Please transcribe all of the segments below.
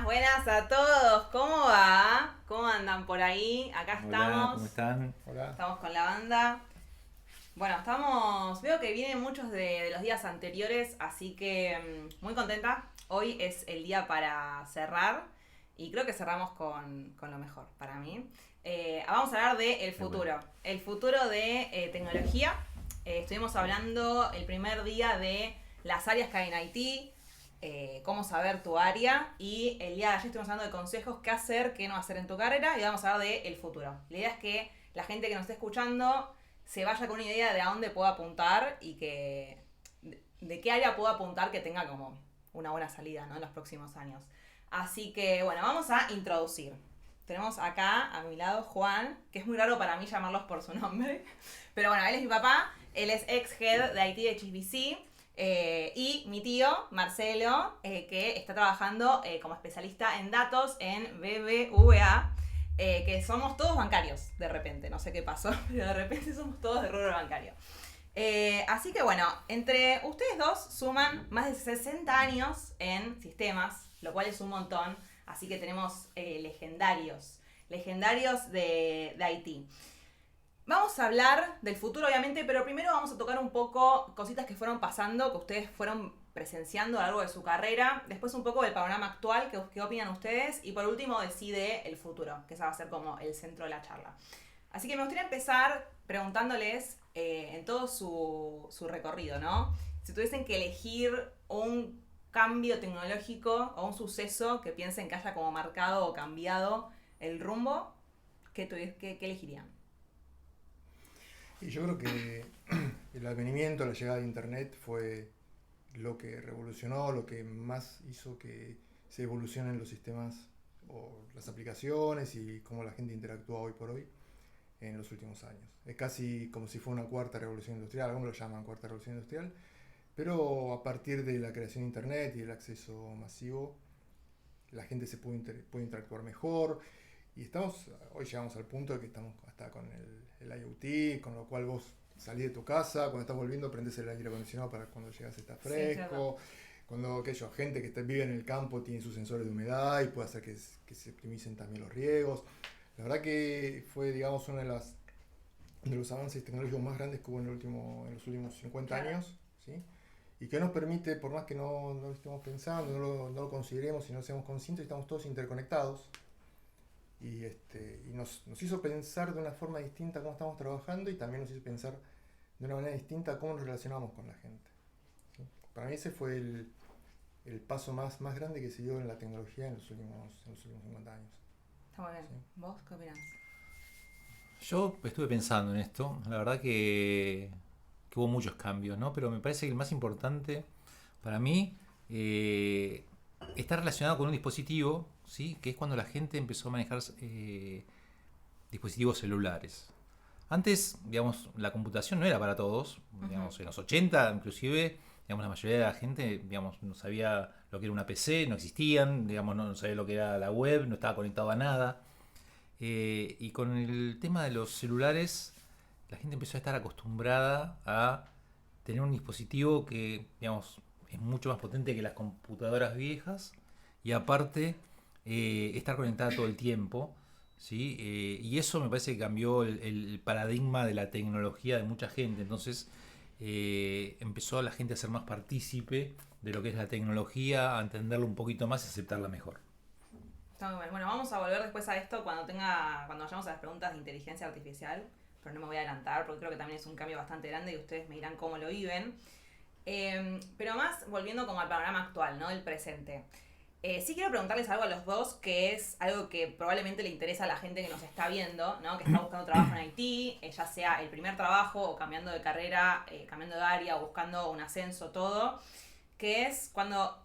Buenas a todos. ¿Cómo va? ¿Cómo andan por ahí? Acá Hola, estamos. ¿cómo están? Hola. Estamos con la banda. Bueno, estamos. Veo que vienen muchos de los días anteriores, así que muy contenta. Hoy es el día para cerrar y creo que cerramos con lo mejor para mí. Vamos a hablar de el futuro. Bueno. El futuro de tecnología. Estuvimos hablando el primer día de las áreas que hay en IT, cómo saber tu área, y el día de ayer estuvimos hablando de consejos, qué hacer, qué no hacer en tu carrera, y vamos a hablar del futuro. La idea es que la gente que nos esté escuchando se vaya con una idea de a dónde pueda apuntar y que de qué área pueda apuntar que tenga como una buena salida, ¿no?, en los próximos años. Así que bueno, vamos a introducir. Tenemos acá a mi lado Juan, que es muy raro para mí llamarlos por su nombre, pero bueno, él es mi papá, él es ex-head de IT de HSBC, y mi tío, Marcelo, que está trabajando como especialista en datos en BBVA, que somos todos bancarios de repente, no sé qué pasó, pero de repente somos todos de rubro bancario. Así que bueno, entre ustedes dos suman más de 60 años en sistemas, lo cual es un montón, así que tenemos legendarios de IT. Vamos a hablar del futuro, obviamente, pero primero vamos a tocar un poco cositas que fueron pasando, que ustedes fueron presenciando a lo largo de su carrera. Después un poco del panorama actual, qué opinan ustedes. Y por último, decide el futuro, que esa va a ser como el centro de la charla. Así que me gustaría empezar preguntándoles en todo su recorrido, ¿no? Si tuviesen que elegir un cambio tecnológico o un suceso que piensen que haya como marcado o cambiado el rumbo, ¿qué elegirían? Y yo creo que el advenimiento, la llegada de Internet fue lo que revolucionó, lo que más hizo que se evolucionen los sistemas o las aplicaciones y cómo la gente interactúa hoy por hoy en los últimos años. Es casi como si fuera una cuarta revolución industrial, algunos lo llaman cuarta revolución industrial, pero a partir de la creación de Internet y el acceso masivo, la gente se puede interactuar mejor. Y hoy llegamos al punto de que estamos hasta con el IoT, con lo cual vos salís de tu casa, cuando estás volviendo prendés el aire acondicionado para cuando llegas está fresco. Sí, cuando gente que vive en el campo tiene sus sensores de humedad y puede hacer que se optimicen también los riegos. La verdad que fue, digamos, uno de los avances tecnológicos más grandes que hubo en los últimos 50 años, ¿sí? Y que nos permite, por más que no lo estemos pensando, no lo consideremos y no seamos conscientes, estamos todos interconectados. Y nos hizo pensar de una forma distinta cómo estamos trabajando y también nos hizo pensar de una manera distinta cómo nos relacionamos con la gente, ¿sí? Para mí ese fue el paso más grande que se dio en la tecnología en los últimos 50 años. Está muy bien. ¿Sí? ¿Vos qué opinás? Yo estuve pensando en esto, la verdad que hubo muchos cambios, ¿no? Pero me parece que el más importante para mí está relacionado con un dispositivo, ¿sí? Que es cuando la gente empezó a manejar dispositivos celulares. Antes, digamos, la computación no era para todos, digamos, en los 80 inclusive, digamos, la mayoría de la gente, digamos, no sabía lo que era una PC, no existían, digamos, no sabía lo que era la web, no estaba conectado a nada. Y con el tema de los celulares, la gente empezó a estar acostumbrada a tener un dispositivo que, digamos, es mucho más potente que las computadoras viejas y aparte estar conectada todo el tiempo, ¿sí? Y eso me parece que cambió el paradigma de la tecnología de mucha gente. Entonces empezó la gente a ser más partícipe de lo que es la tecnología, a entenderlo un poquito más y aceptarla mejor. Está muy bueno. Bueno, vamos a volver después a esto cuando vayamos a las preguntas de inteligencia artificial, pero no me voy a adelantar porque creo que también es un cambio bastante grande y ustedes me dirán cómo lo viven. Pero más volviendo como al panorama actual, ¿no? El presente. Sí quiero preguntarles algo a los dos, que es algo que probablemente le interesa a la gente que nos está viendo, ¿no? Que está buscando trabajo en IT, ya sea el primer trabajo o cambiando de carrera, cambiando de área o buscando un ascenso, todo. Que es cuando,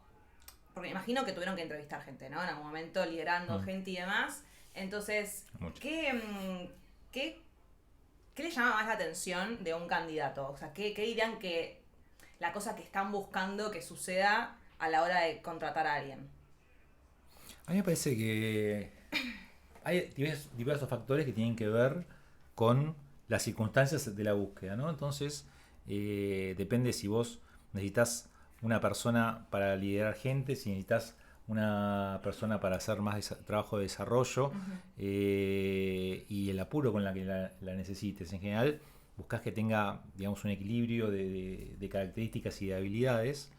porque imagino que tuvieron que entrevistar gente, ¿no? En algún momento liderando gente y demás. Entonces, ¿qué les llama más la atención de un candidato? O sea, ¿qué dirían que la cosa que están buscando que suceda a la hora de contratar a alguien? A mí me parece que hay diversos factores que tienen que ver con las circunstancias de la búsqueda, ¿no? Entonces, depende si vos necesitas una persona para liderar gente, si necesitas una persona para hacer más trabajo de desarrollo y el apuro con la que la necesites. En general, buscas que tenga, digamos, un equilibrio de características y de habilidades.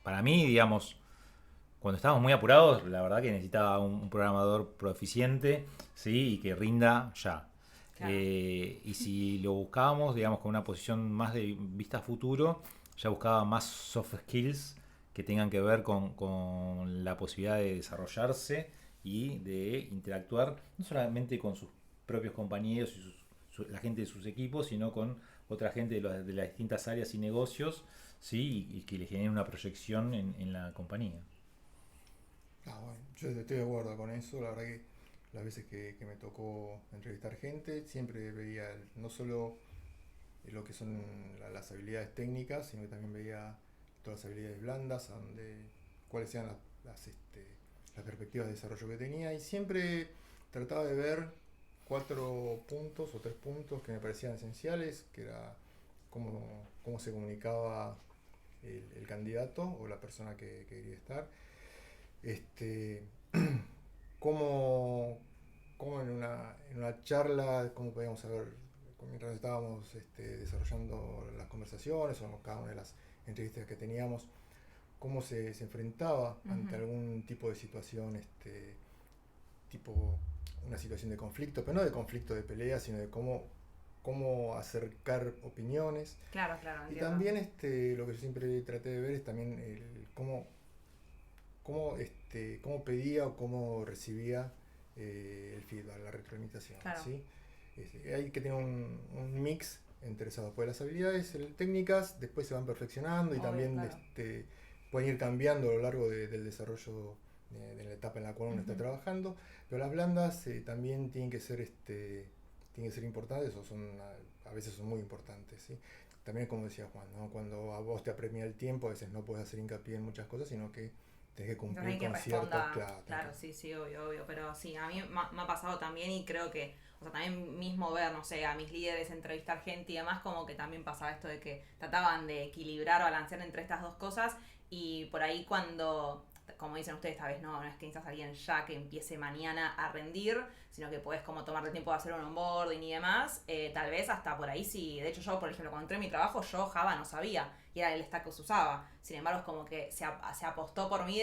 Para mí, digamos, cuando estábamos muy apurados, la verdad que necesitaba un programador proficiente, ¿sí? Y que rinda ya. Claro. Y si lo buscábamos, digamos, con una posición más de vista a futuro, ya buscaba más soft skills que tengan que ver con la posibilidad de desarrollarse y de interactuar no solamente con sus propios compañeros y la gente de sus equipos, sino con otra gente de las distintas áreas y negocios, ¿sí? Y que le generen una proyección en la compañía. Bueno, yo estoy de acuerdo con eso. La verdad que las veces que me tocó entrevistar gente, siempre veía no solo lo que son las habilidades técnicas, sino que también veía todas las habilidades blandas, cuáles eran las perspectivas de desarrollo que tenía, y siempre trataba de ver 4 puntos o 3 puntos que me parecían esenciales, que era cómo se comunicaba el candidato o la persona que quería estar, cómo en una charla, cómo podíamos saber, mientras estábamos desarrollando las conversaciones o cada una de las entrevistas que teníamos, cómo se enfrentaba ante algún tipo de situación, tipo una situación de conflicto, pero no de conflicto de pelea, sino de cómo acercar opiniones. Claro, Y entiendo. también lo que yo siempre traté de ver es también cómo pedía o cómo recibía el feedback, la retroalimentación. Claro. ¿Sí? Hay que tener un mix entre esas dos, pues las habilidades técnicas después se van perfeccionando y Obvio, también claro. pueden ir cambiando a lo largo del desarrollo de la etapa en la cual uno está trabajando, pero las blandas también tienen que ser importantes, o a veces son muy importantes, ¿sí? También como decía Juan, ¿no? Cuando a vos te apremia el tiempo, a veces no puedes hacer hincapié en muchas cosas, sino que tenés que cumplir Que con ciertas... claro, sí, obvio, pero sí, a mí me ha pasado también y creo que, o sea, también mismo ver, no sé, a mis líderes entrevistar gente y demás, como que también pasaba esto de que trataban de equilibrar o balancear entre estas dos cosas, y por ahí cuando, como dicen ustedes, esta vez no es que necesitas a alguien ya que empiece mañana a rendir, sino que podés como tomarte el tiempo de hacer un onboarding y demás, tal vez hasta por ahí sí. De hecho yo, por ejemplo, cuando entré en mi trabajo, yo Java no sabía y era el stack que se usaba. Sin embargo, es como que se apostó por mí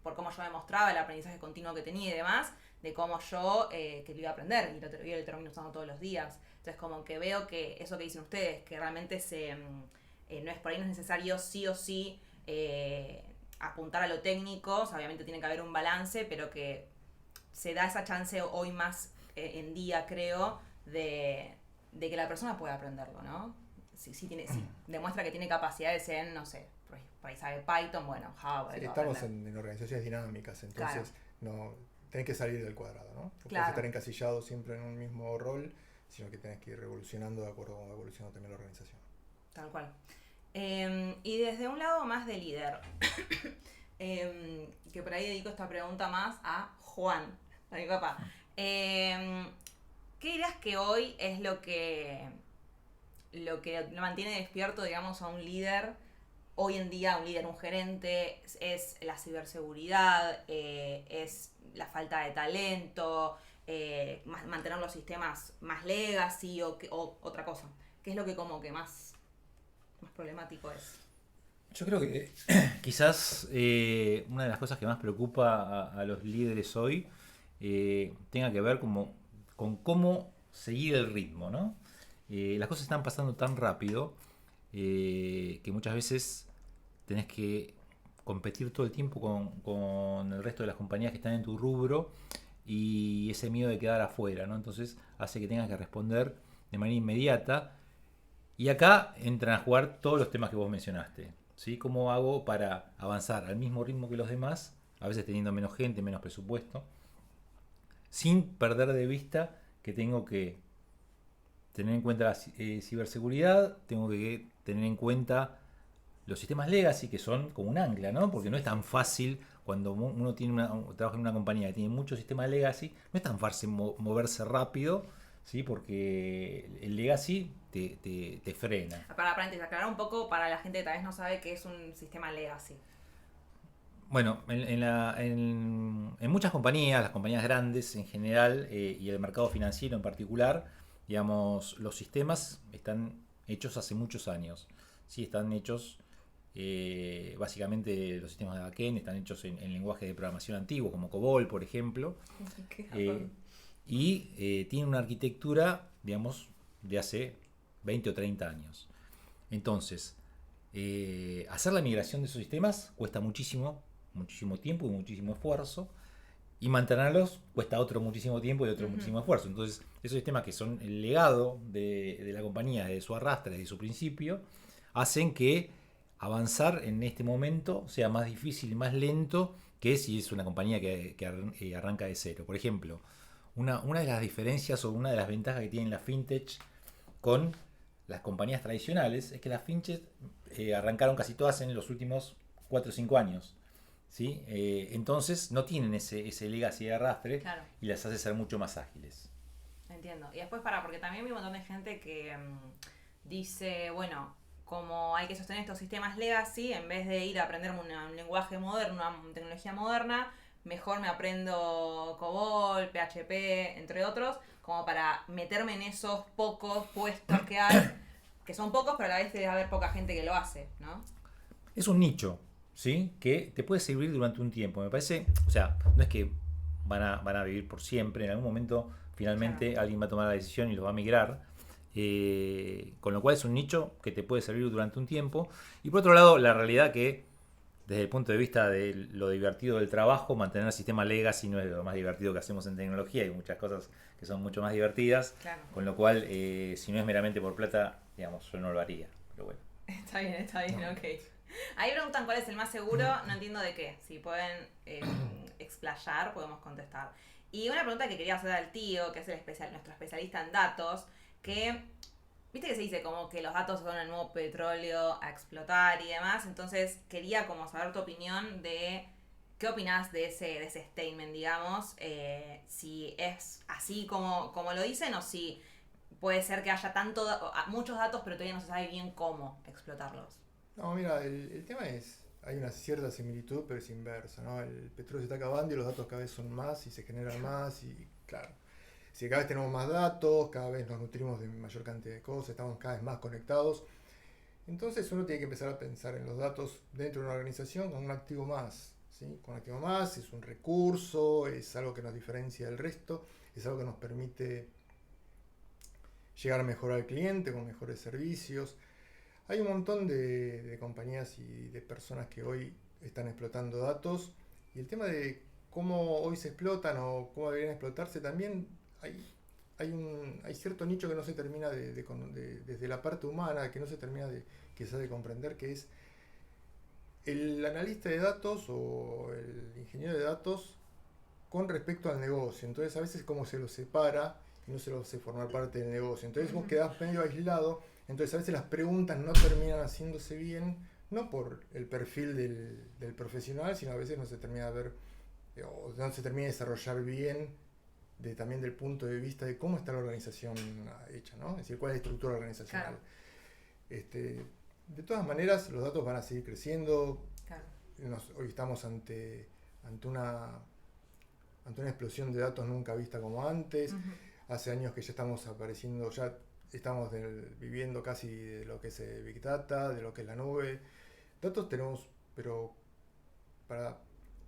por cómo yo me mostraba, el aprendizaje continuo que tenía y demás, de cómo yo que lo iba a aprender y lo termino usando todos los días. Entonces como que veo que eso que dicen ustedes, que realmente no es por ahí, no es necesario sí o sí apuntar a lo técnico, o sea, obviamente tiene que haber un balance, pero que se da esa chance hoy más en día, creo, de que la persona pueda aprenderlo, ¿no? Si demuestra que tiene capacidades en, no sé, por ahí sabe Python, bueno, Java. Sí, estamos en organizaciones dinámicas, entonces no tenés que salir del cuadrado, ¿no? No puedes estar encasillado siempre en un mismo rol, sino que tenés que ir evolucionando de acuerdo a cómo va evolucionando también la organización. Tal cual. Y desde un lado más de líder, que por ahí dedico esta pregunta más a Juan, a mi papá. ¿Qué dirías que hoy es lo que lo mantiene despierto, digamos, a un líder? Hoy en día, un líder, un gerente, es la ciberseguridad, es la falta de talento, mantener los sistemas más legacy o otra cosa. ¿Qué es lo que como que más problemático es? Yo creo que quizás una de las cosas que más preocupa a los líderes hoy tenga que ver con cómo seguir el ritmo, ¿no? Las cosas están pasando tan rápido que muchas veces tenés que competir todo el tiempo con el resto de las compañías que están en tu rubro y ese miedo de quedar afuera, ¿no? Entonces hace que tengas que responder de manera inmediata. Y acá entran a jugar todos los temas que vos mencionaste, ¿sí? ¿Cómo hago para avanzar al mismo ritmo que los demás, a veces teniendo menos gente, menos presupuesto, sin perder de vista que tengo que tener en cuenta la ciberseguridad, tengo que tener en cuenta los sistemas legacy, que son como un ancla, ¿no? Porque no es tan fácil cuando uno trabaja en una compañía que tiene muchos sistemas legacy, no es tan fácil moverse rápido, ¿sí? Porque el legacy te frena. Para paréntesis, aclarar un poco para la gente que tal vez no sabe qué es un sistema legacy. Bueno, en muchas compañías, las compañías grandes en general y el mercado financiero en particular, digamos, los sistemas están hechos hace muchos años. Sí, están hechos, básicamente los sistemas de backend están hechos en lenguaje de programación antiguo, como COBOL, por ejemplo, y tienen una arquitectura, digamos, de hace 20 o 30 años. Entonces, hacer la migración de esos sistemas cuesta muchísimo tiempo y muchísimo esfuerzo, y mantenerlos cuesta otro muchísimo tiempo y otro muchísimo esfuerzo. Entonces, esos sistemas que son el legado de la compañía desde su arrastre, desde su principio, hacen que avanzar en este momento sea más difícil y más lento que si es una compañía que arranca de cero. Por ejemplo, una de las diferencias o una de las ventajas que tienen las fintech con las compañías tradicionales es que las fintech arrancaron casi todas en los últimos 4 o 5 años. ¿Sí? Entonces no tienen ese legacy de arrastre, claro, y las hace ser mucho más ágiles. Entiendo. Y después porque también hay un montón de gente que dice, bueno, como hay que sostener estos sistemas legacy, en vez de ir a aprender un lenguaje moderno, una tecnología moderna, mejor me aprendo COBOL, PHP, entre otros, como para meterme en esos pocos puestos que hay, que son pocos, pero a la vez debe haber poca gente que lo hace, ¿no? Es un nicho, ¿sí? Que te puede servir durante un tiempo. Me parece, o sea, no es que van a vivir por siempre. En algún momento, finalmente, claro, alguien va a tomar la decisión y los va a migrar. Con lo cual es un nicho que te puede servir durante un tiempo. Y por otro lado, la realidad que, desde el punto de vista de lo divertido del trabajo, mantener el sistema legacy no es lo más divertido que hacemos en tecnología. Hay muchas cosas que son mucho más divertidas. Claro. Con lo cual, si no es meramente por plata, digamos, yo no lo haría. Pero bueno. Está bien, no. Ok. Ahí preguntan cuál es el más seguro, no entiendo de qué. Si pueden explayar, podemos contestar. Y una pregunta que quería hacer al tío, que es nuestro especialista en datos, que, viste que se dice como que los datos son el nuevo petróleo a explotar y demás, entonces quería como saber tu opinión de qué opinás de ese statement, digamos, si es así como lo dicen o si puede ser que haya muchos datos pero todavía no se sabe bien cómo explotarlos. No, mira, el tema es, hay una cierta similitud, pero es inversa, ¿no? El petróleo se está acabando y los datos cada vez son más y se generan más y, claro, si cada vez tenemos más datos, cada vez nos nutrimos de mayor cantidad de cosas, estamos cada vez más conectados, entonces uno tiene que empezar a pensar en los datos dentro de una organización como un activo más, ¿sí? Con un activo más, es un recurso, es algo que nos diferencia del resto, es algo que nos permite llegar mejor al cliente con mejores servicios. Hay un montón de compañías y de personas que hoy están explotando datos y el tema de cómo hoy se explotan o cómo deberían explotarse también hay cierto nicho que no se termina desde la parte humana, que no se termina quizás de comprender, que es el analista de datos o el ingeniero de datos con respecto al negocio. Entonces a veces como se lo separa y no se lo hace formar parte del negocio. Entonces vos quedás medio aislado. Entonces a veces las preguntas no terminan haciéndose bien, no por el perfil del profesional, sino a veces no se termina de ver, o no se termina de desarrollar bien también del punto de vista de cómo está la organización hecha, ¿no? Es decir, cuál es la estructura organizacional. Claro. De todas maneras, los datos van a seguir creciendo. Claro. Hoy estamos ante una explosión de datos nunca vista como antes. Hace años que ya estamos apareciendo, ya estamos viviendo casi de lo que es Big Data, de lo que es la nube. Datos tenemos, pero para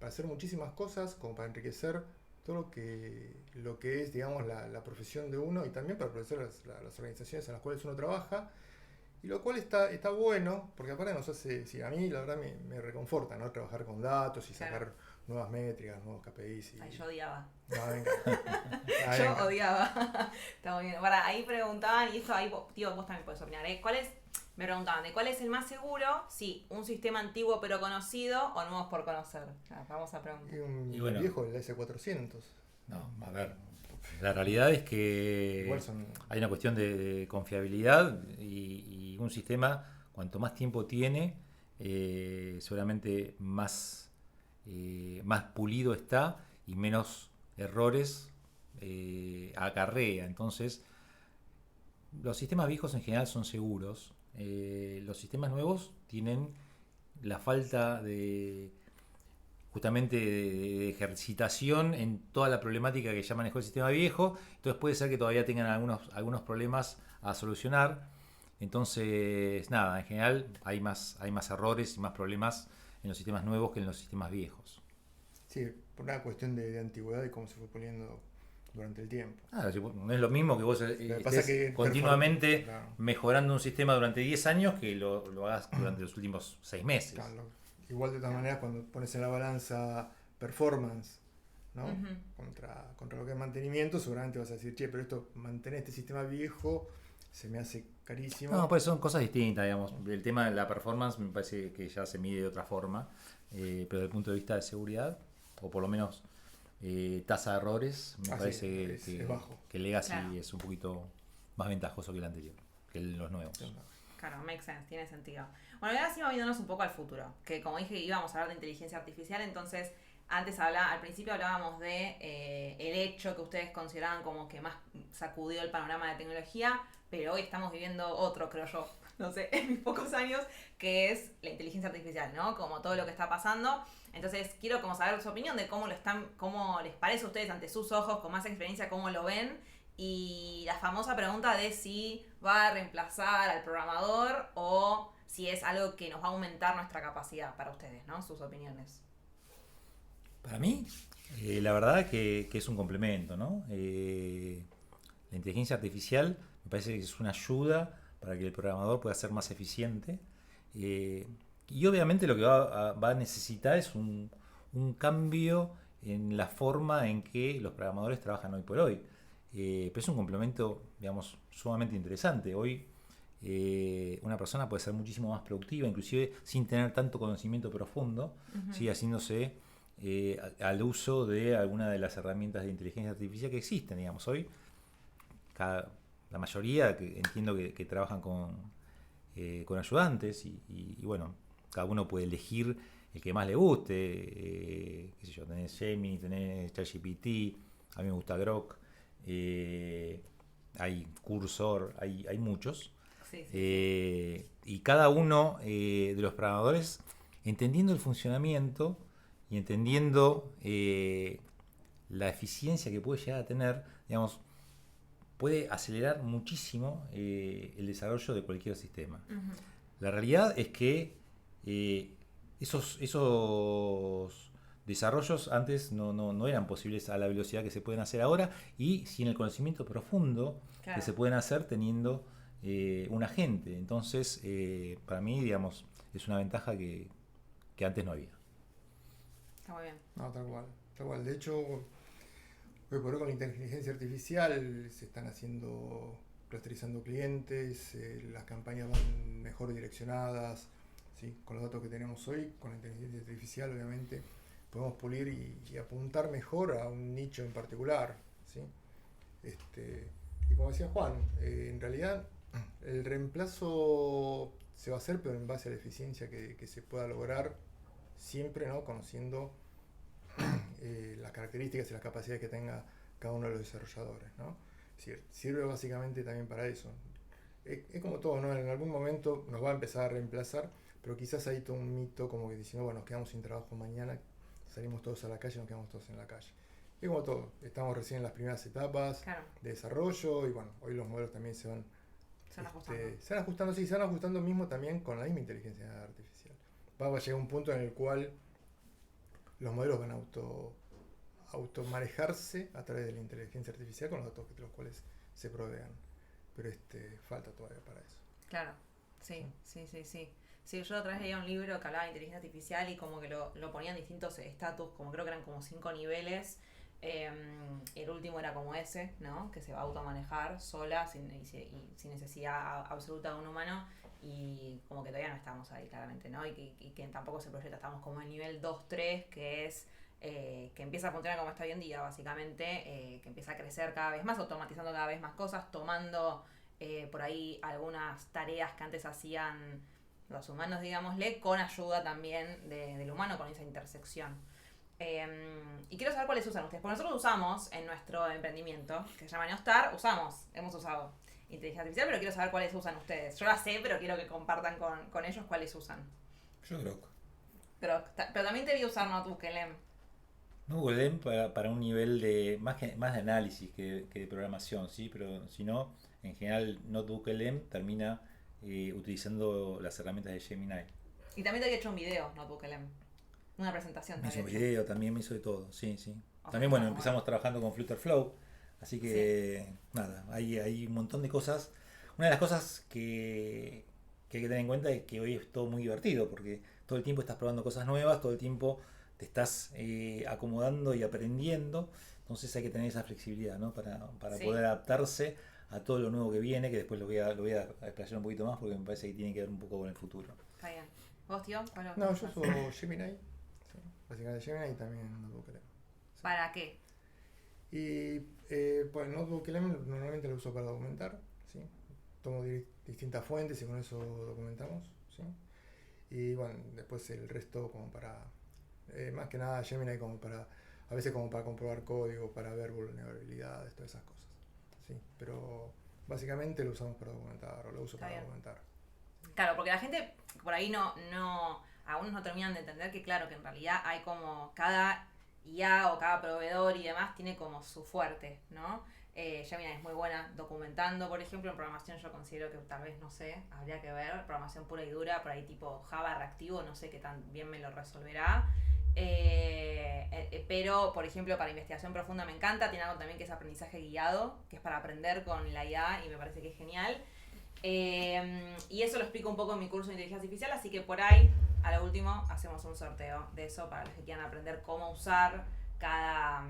hacer muchísimas cosas, como para enriquecer todo lo que es, digamos, la profesión de uno y también para ofrecer las organizaciones en las cuales uno trabaja. Y lo cual está bueno, porque aparte nos hace, sí, a mí la verdad me reconforta, ¿no? Trabajar con datos y sacar nuevas métricas, nuevos KPIs. Ay, yo odiaba. No, venga. Yo odiaba. Está muy bien. Para, ahí preguntaban, y esto ahí, tío, vos también podés opinar, me preguntaban de cuál es el más seguro, si un sistema antiguo pero conocido o nuevos por conocer. Vamos a preguntar. Y bueno, viejo, el S400. No, a ver, la realidad es que hay una cuestión de confiabilidad y un sistema, cuanto más tiempo tiene, seguramente más pulido está y menos errores acarrea. Entonces, los sistemas viejos en general son seguros. Los sistemas nuevos tienen la falta de justamente de ejercitación en toda la problemática que ya manejó el sistema viejo. Entonces puede ser que todavía tengan algunos problemas a solucionar. Entonces, nada, en general hay más errores y más problemas en los sistemas nuevos que en los sistemas viejos. Sí, por una cuestión de antigüedad y cómo se fue poniendo durante el tiempo. No es lo mismo que vos estés continuamente mejorando un sistema durante 10 años que lo hagas durante los últimos 6 meses. Claro, igual de todas maneras cuando pones en la balanza performance, ¿no? contra lo que es mantenimiento, seguramente vas a decir, che, pero esto, mantener este sistema viejo se me hace carísimo. No, pues son cosas distintas, digamos. El tema de la performance me parece que ya se mide de otra forma, pero desde el punto de vista de seguridad, o por lo menos tasa de errores, me parece es bajo. que el Legacy es un poquito más ventajoso que el anterior, que los nuevos. Claro, makes sense, tiene sentido. Bueno, ahora sí moviéndonos un poco al futuro, que como dije íbamos a hablar de inteligencia artificial, entonces al principio hablábamos de el hecho que ustedes consideraban como que más sacudió el panorama de tecnología, pero hoy estamos viviendo otro, creo yo, no sé, en mis pocos años, que es la inteligencia artificial, ¿no? Como todo lo que está pasando. Entonces quiero como saber su opinión de cómo les parece a ustedes ante sus ojos, con más experiencia, cómo lo ven. Y la famosa pregunta de si va a reemplazar al programador o si es algo que nos va a aumentar nuestra capacidad para ustedes, ¿no? Sus opiniones. Para mí, la verdad que es un complemento, ¿no? La inteligencia artificial me parece que es una ayuda para que el programador pueda ser más eficiente. Y obviamente lo que va a necesitar es un cambio en la forma en que los programadores trabajan hoy por hoy. Pero es un complemento, digamos, sumamente interesante. Hoy una persona puede ser muchísimo más productiva, inclusive sin tener tanto conocimiento profundo, ¿sí? Haciéndose al uso de alguna de las herramientas de inteligencia artificial que existen, digamos. Hoy la mayoría entiendo que trabajan con ayudantes y bueno, cada uno puede elegir el que más le guste. Qué sé yo, tenés Gemini, tenés ChatGPT, a mí me gusta Grok, hay Cursor, hay muchos. Sí. Y cada uno de los programadores, entendiendo el funcionamiento y entendiendo la eficiencia que puede llegar a tener, digamos, puede acelerar muchísimo el desarrollo de cualquier sistema. La realidad es que esos desarrollos antes no eran posibles a la velocidad que se pueden hacer ahora y sin el conocimiento profundo que se pueden hacer teniendo un agente. Entonces, para mí, digamos, es una ventaja que antes no había. Está muy bien. No, tal cual. De hecho, hoy por hoy con la inteligencia artificial se están clusterizando clientes, las campañas van mejor direccionadas, ¿sí? Con los datos que tenemos hoy, con la inteligencia artificial obviamente podemos pulir y apuntar mejor a un nicho en particular, ¿sí? Y como decía Juan, en realidad el reemplazo se va a hacer, pero en base a la eficiencia que se pueda lograr, siempre, ¿no? Conociendo las características y las capacidades que tenga cada uno de los desarrolladores, ¿no? Es decir, sirve básicamente también para eso. Es como todo, ¿no? En algún momento nos va a empezar a reemplazar, pero quizás hay todo un mito como que diciendo, bueno, nos quedamos sin trabajo mañana, salimos todos a la calle, nos quedamos todos en la calle. Es como todo, estamos recién en las primeras etapas de desarrollo y bueno, hoy los modelos también se van ajustando mismo también con la misma inteligencia artificial. Va a llegar un punto en el cual los modelos van a automanejarse a través de la inteligencia artificial con los datos de los cuales se provean. Pero falta todavía para eso. Claro, sí. Sí, yo otra vez leía un libro que hablaba de inteligencia artificial y como que lo ponían distintos estatus, como creo que eran como 5 niveles. El último era como ese, ¿no? Que se va a automanejar sola sin necesidad absoluta de un humano. Y como que todavía no estamos ahí claramente, ¿no? Y que tampoco se proyecta, estamos como en el nivel 2-3, que es que empieza a funcionar como está hoy en día, básicamente, que empieza a crecer cada vez más, automatizando cada vez más cosas, tomando por ahí algunas tareas que antes hacían los humanos, digámosle, con ayuda también del humano, con esa intersección. Y quiero saber cuáles usan ustedes, porque nosotros usamos en nuestro emprendimiento, que se llama Neostar, hemos usado inteligencia artificial, pero quiero saber cuáles usan ustedes. Yo la sé, pero quiero que compartan con ellos cuáles usan. Yo Grok. Pero también te vi usar NotebookLM. No Google para un nivel de más de análisis que de programación, ¿sí? Pero si no, en general NotebookLM termina utilizando las herramientas de Gemini. Y también te había hecho un video, NotebookLM. Una presentación Me hizo también. video, también me hizo de todo, sí, sí. O sea, También, bueno, está empezamos trabajando con Flutterflow, así que nada, hay un montón de cosas. Una de las cosas que hay que tener en cuenta es que hoy es todo muy divertido, porque todo el tiempo estás probando cosas nuevas, todo el tiempo te estás acomodando y aprendiendo, entonces hay que tener esa flexibilidad, ¿no? Para Sí. poder adaptarse a todo lo nuevo que viene, que después lo voy a explayar un poquito más porque me parece que tiene que ver un poco con el futuro. Está bien. ¿Vos, tío? ¿Cuál lo No, yo usás? uso Gemini, sí, básicamente Gemini y también NotebookLM. Sí. ¿Para qué? Y pues NotebookLM normalmente lo uso para documentar, ¿sí? Tomo distintas fuentes y con eso documentamos, ¿sí? Y bueno, después el resto como para, más que nada Gemini como para, a veces como para comprobar código, para ver vulnerabilidades, todas esas cosas, ¿sí? Pero básicamente lo usamos para documentar, o lo uso Está para bien. documentar. Claro, porque la gente por ahí no, algunos no terminan de entender que claro, que en realidad hay como cada IA o cada proveedor y demás tiene como su fuerte, ¿no? Gemini es muy buena documentando, por ejemplo, en programación yo considero que tal vez, no sé, habría que ver, programación pura y dura, por ahí tipo Java reactivo, no sé qué tan bien me lo resolverá. Pero, por ejemplo, para investigación profunda me encanta, tiene algo también que es aprendizaje guiado, que es para aprender con la IA y me parece que es genial. Y eso lo explico un poco en mi curso de inteligencia artificial, así que por ahí, a lo último, hacemos un sorteo de eso para los que quieran aprender cómo usar cada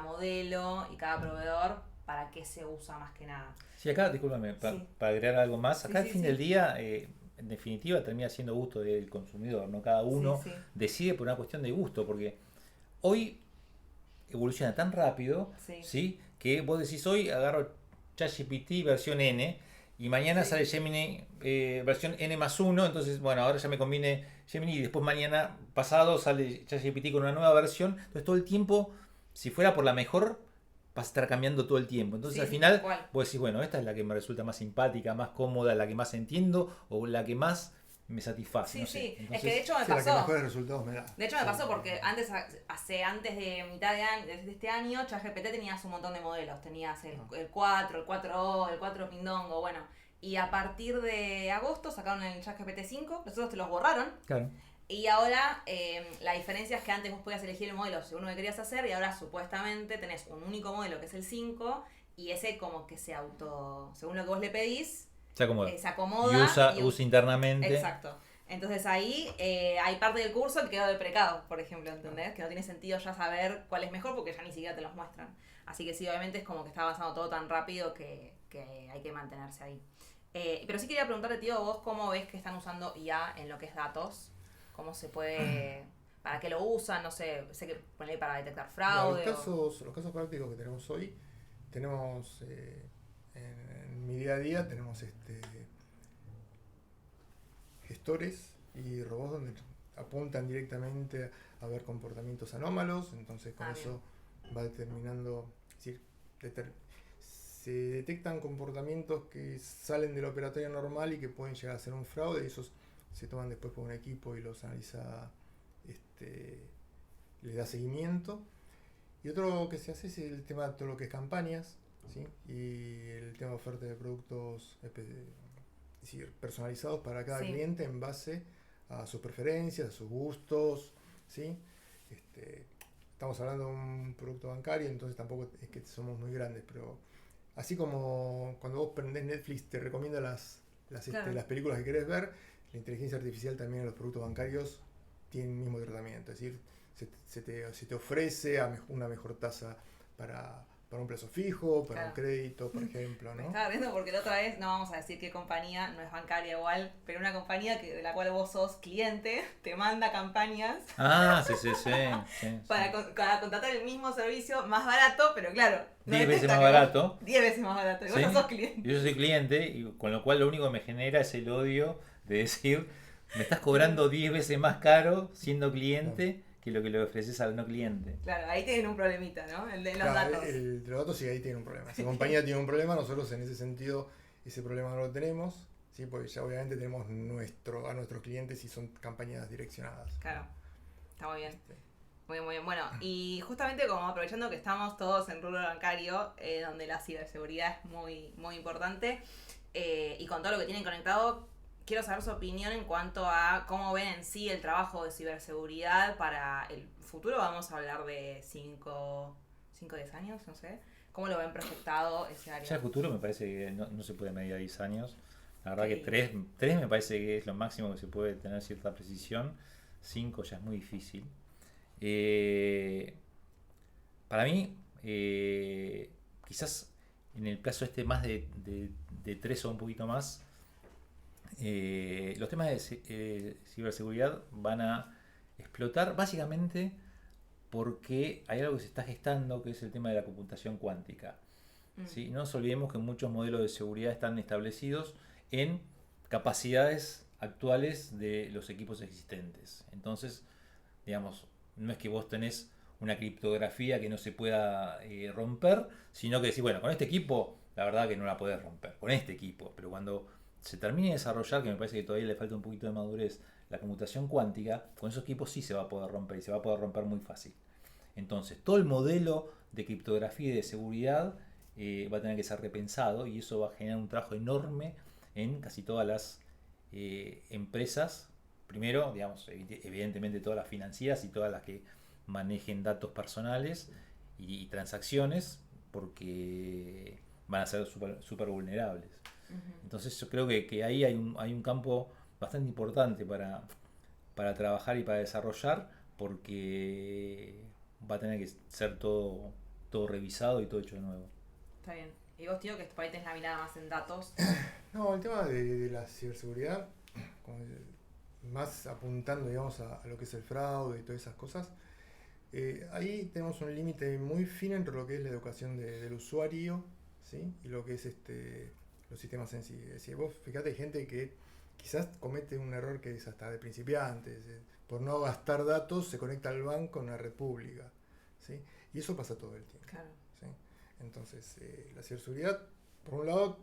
modelo y cada proveedor, para qué se usa más que nada. Sí, acá, discúlpame, Sí. para agregar algo más, acá Sí, al sí, fin sí. del día, en definitiva, termina siendo gusto del consumidor, ¿no? Cada uno Sí, sí. decide por una cuestión de gusto, porque hoy evoluciona tan rápido, Sí. ¿sí? Que vos decís, hoy agarro ChatGPT versión N, y mañana Sí. sale Gemini versión N+1, entonces, bueno, ahora ya me conviene Gemini, y después mañana pasado sale ChatGPT con una nueva versión, entonces todo el tiempo, si fuera por la mejor, vas a estar cambiando todo el tiempo. Entonces Sí, al sí, final tal cual. vos decís, bueno, esta es la que me resulta más simpática, más cómoda, la que más entiendo o la que más me satisface. Sí, No sé. sí. Entonces, Es que de hecho me Sí, la que pasó. mejores resultados me da. De hecho me Sí. pasó porque antes de mitad de año, de este año, ChatGPT tenías un montón de modelos. Tenías el 4, el 4O, el 4 Pindongo, bueno. Y a partir de agosto sacaron el ChatGPT 5, nosotros te los borraron. claro. Y ahora la diferencia es que antes vos podías elegir el modelo según lo que querías hacer y ahora supuestamente tenés un único modelo que es el 5 y ese como que según lo que vos le pedís, Se acomoda. se acomoda. Y usa internamente. Exacto. Entonces ahí hay parte del curso que quedó deprecado, por ejemplo, ¿entendés? Que no tiene sentido ya saber cuál es mejor porque ya ni siquiera te los muestran. Así que sí, obviamente es como que está avanzando todo tan rápido que hay que mantenerse ahí. Pero sí quería preguntarte, tío, vos cómo ves que están usando IA en lo que es datos, cómo se puede, para qué lo usan, no sé que poner para detectar Mira, fraude. los casos prácticos que tenemos hoy, tenemos en mi día a día tenemos gestores y robots donde apuntan directamente a ver comportamientos anómalos, entonces con eso va determinando, es decir, se detectan comportamientos que salen de la operatoria normal y que pueden llegar a ser un fraude, y esos se toman después por un equipo y los analiza, les da seguimiento. Y otro que se hace es el tema de todo lo que es campañas, ¿sí? Y el tema de oferta de productos, es decir, personalizados para cada Sí. cliente en base a sus preferencias, a sus gustos, ¿sí? Estamos hablando de un producto bancario, entonces tampoco es que somos muy grandes, pero así como cuando vos prendés Netflix te recomienda Claro. las películas que querés ver, la inteligencia artificial también en los productos bancarios tiene el mismo tratamiento, es decir, se te ofrece una mejor tasa para un plazo fijo, para un Claro. crédito, por ejemplo, Me ¿no? estaba riendo porque la otra vez, no vamos a decir qué compañía, no es bancaria igual, pero una compañía de la cual vos sos cliente, te manda campañas Ah, sí, sí, sí. sí. para contratar el mismo servicio más barato, pero claro. 10 veces detecta más que vos- barato. 10 veces más barato, y vos Sí. no sos cliente. Yo soy cliente, y con lo cual lo único que me genera es el odio de decir, me estás cobrando 10 veces más caro siendo cliente que lo que le ofreces al no cliente. Claro, ahí tienen un problemita, ¿no? El de los Claro, datos. el de los datos sí, ahí tiene un problema. Esa compañía tiene un problema, nosotros en ese sentido ese problema no lo tenemos, ¿sí? Porque ya obviamente tenemos a nuestros clientes y son campañas direccionadas. Claro, está muy bien. Este, Muy bien, muy bien. Bueno, y justamente como aprovechando que estamos todos en rubro bancario, donde la ciberseguridad es muy, muy importante, y con todo lo que tienen conectado, quiero saber su opinión en cuanto a cómo ven en sí el trabajo de ciberseguridad para el futuro. Vamos a hablar de 5 o 10 años, no sé. ¿Cómo lo ven proyectado ese área? Ya el futuro me parece que no se puede medir a 10 años. La verdad Sí. que 3 me parece que es lo máximo que se puede tener cierta precisión. 5 ya es muy difícil. Para mí, quizás en el plazo más de 3 o un poquito más, los temas de ciberseguridad van a explotar básicamente porque hay algo que se está gestando, que es el tema de la computación cuántica. ¿Sí? No nos olvidemos que muchos modelos de seguridad están establecidos en capacidades actuales de los equipos existentes. Entonces, digamos, no es que vos tenés una criptografía que no se pueda romper, sino que decís, bueno, con este equipo la verdad que no la podés romper, con este equipo, pero cuando se termine de desarrollar, que me parece que todavía le falta un poquito de madurez, la computación cuántica, con esos equipos sí se va a poder romper y se va a poder romper muy fácil. Entonces, todo el modelo de criptografía y de seguridad va a tener que ser repensado y eso va a generar un trabajo enorme en casi todas las empresas. Primero, digamos, evidentemente todas las financieras y todas las que manejen datos personales y transacciones, porque van a ser súper vulnerables. Entonces yo creo que ahí hay un campo bastante importante para trabajar y para desarrollar, porque va a tener que ser todo revisado y todo hecho de nuevo. Está bien. Y vos, tío, que por ahí tenés la mirada más en datos. No, el tema de la ciberseguridad, más apuntando, digamos, a lo que es el fraude y todas esas cosas, ahí tenemos un límite muy fino entre lo que es la educación del usuario, ¿sí? Y lo que es los sistemas en sí. Es decir, vos fíjate, hay gente que quizás comete un error que es hasta de principiantes. Por no gastar datos se conecta al banco en una red pública, ¿sí? Y eso pasa todo el tiempo. Claro. ¿Sí? Entonces, la ciberseguridad, por un lado,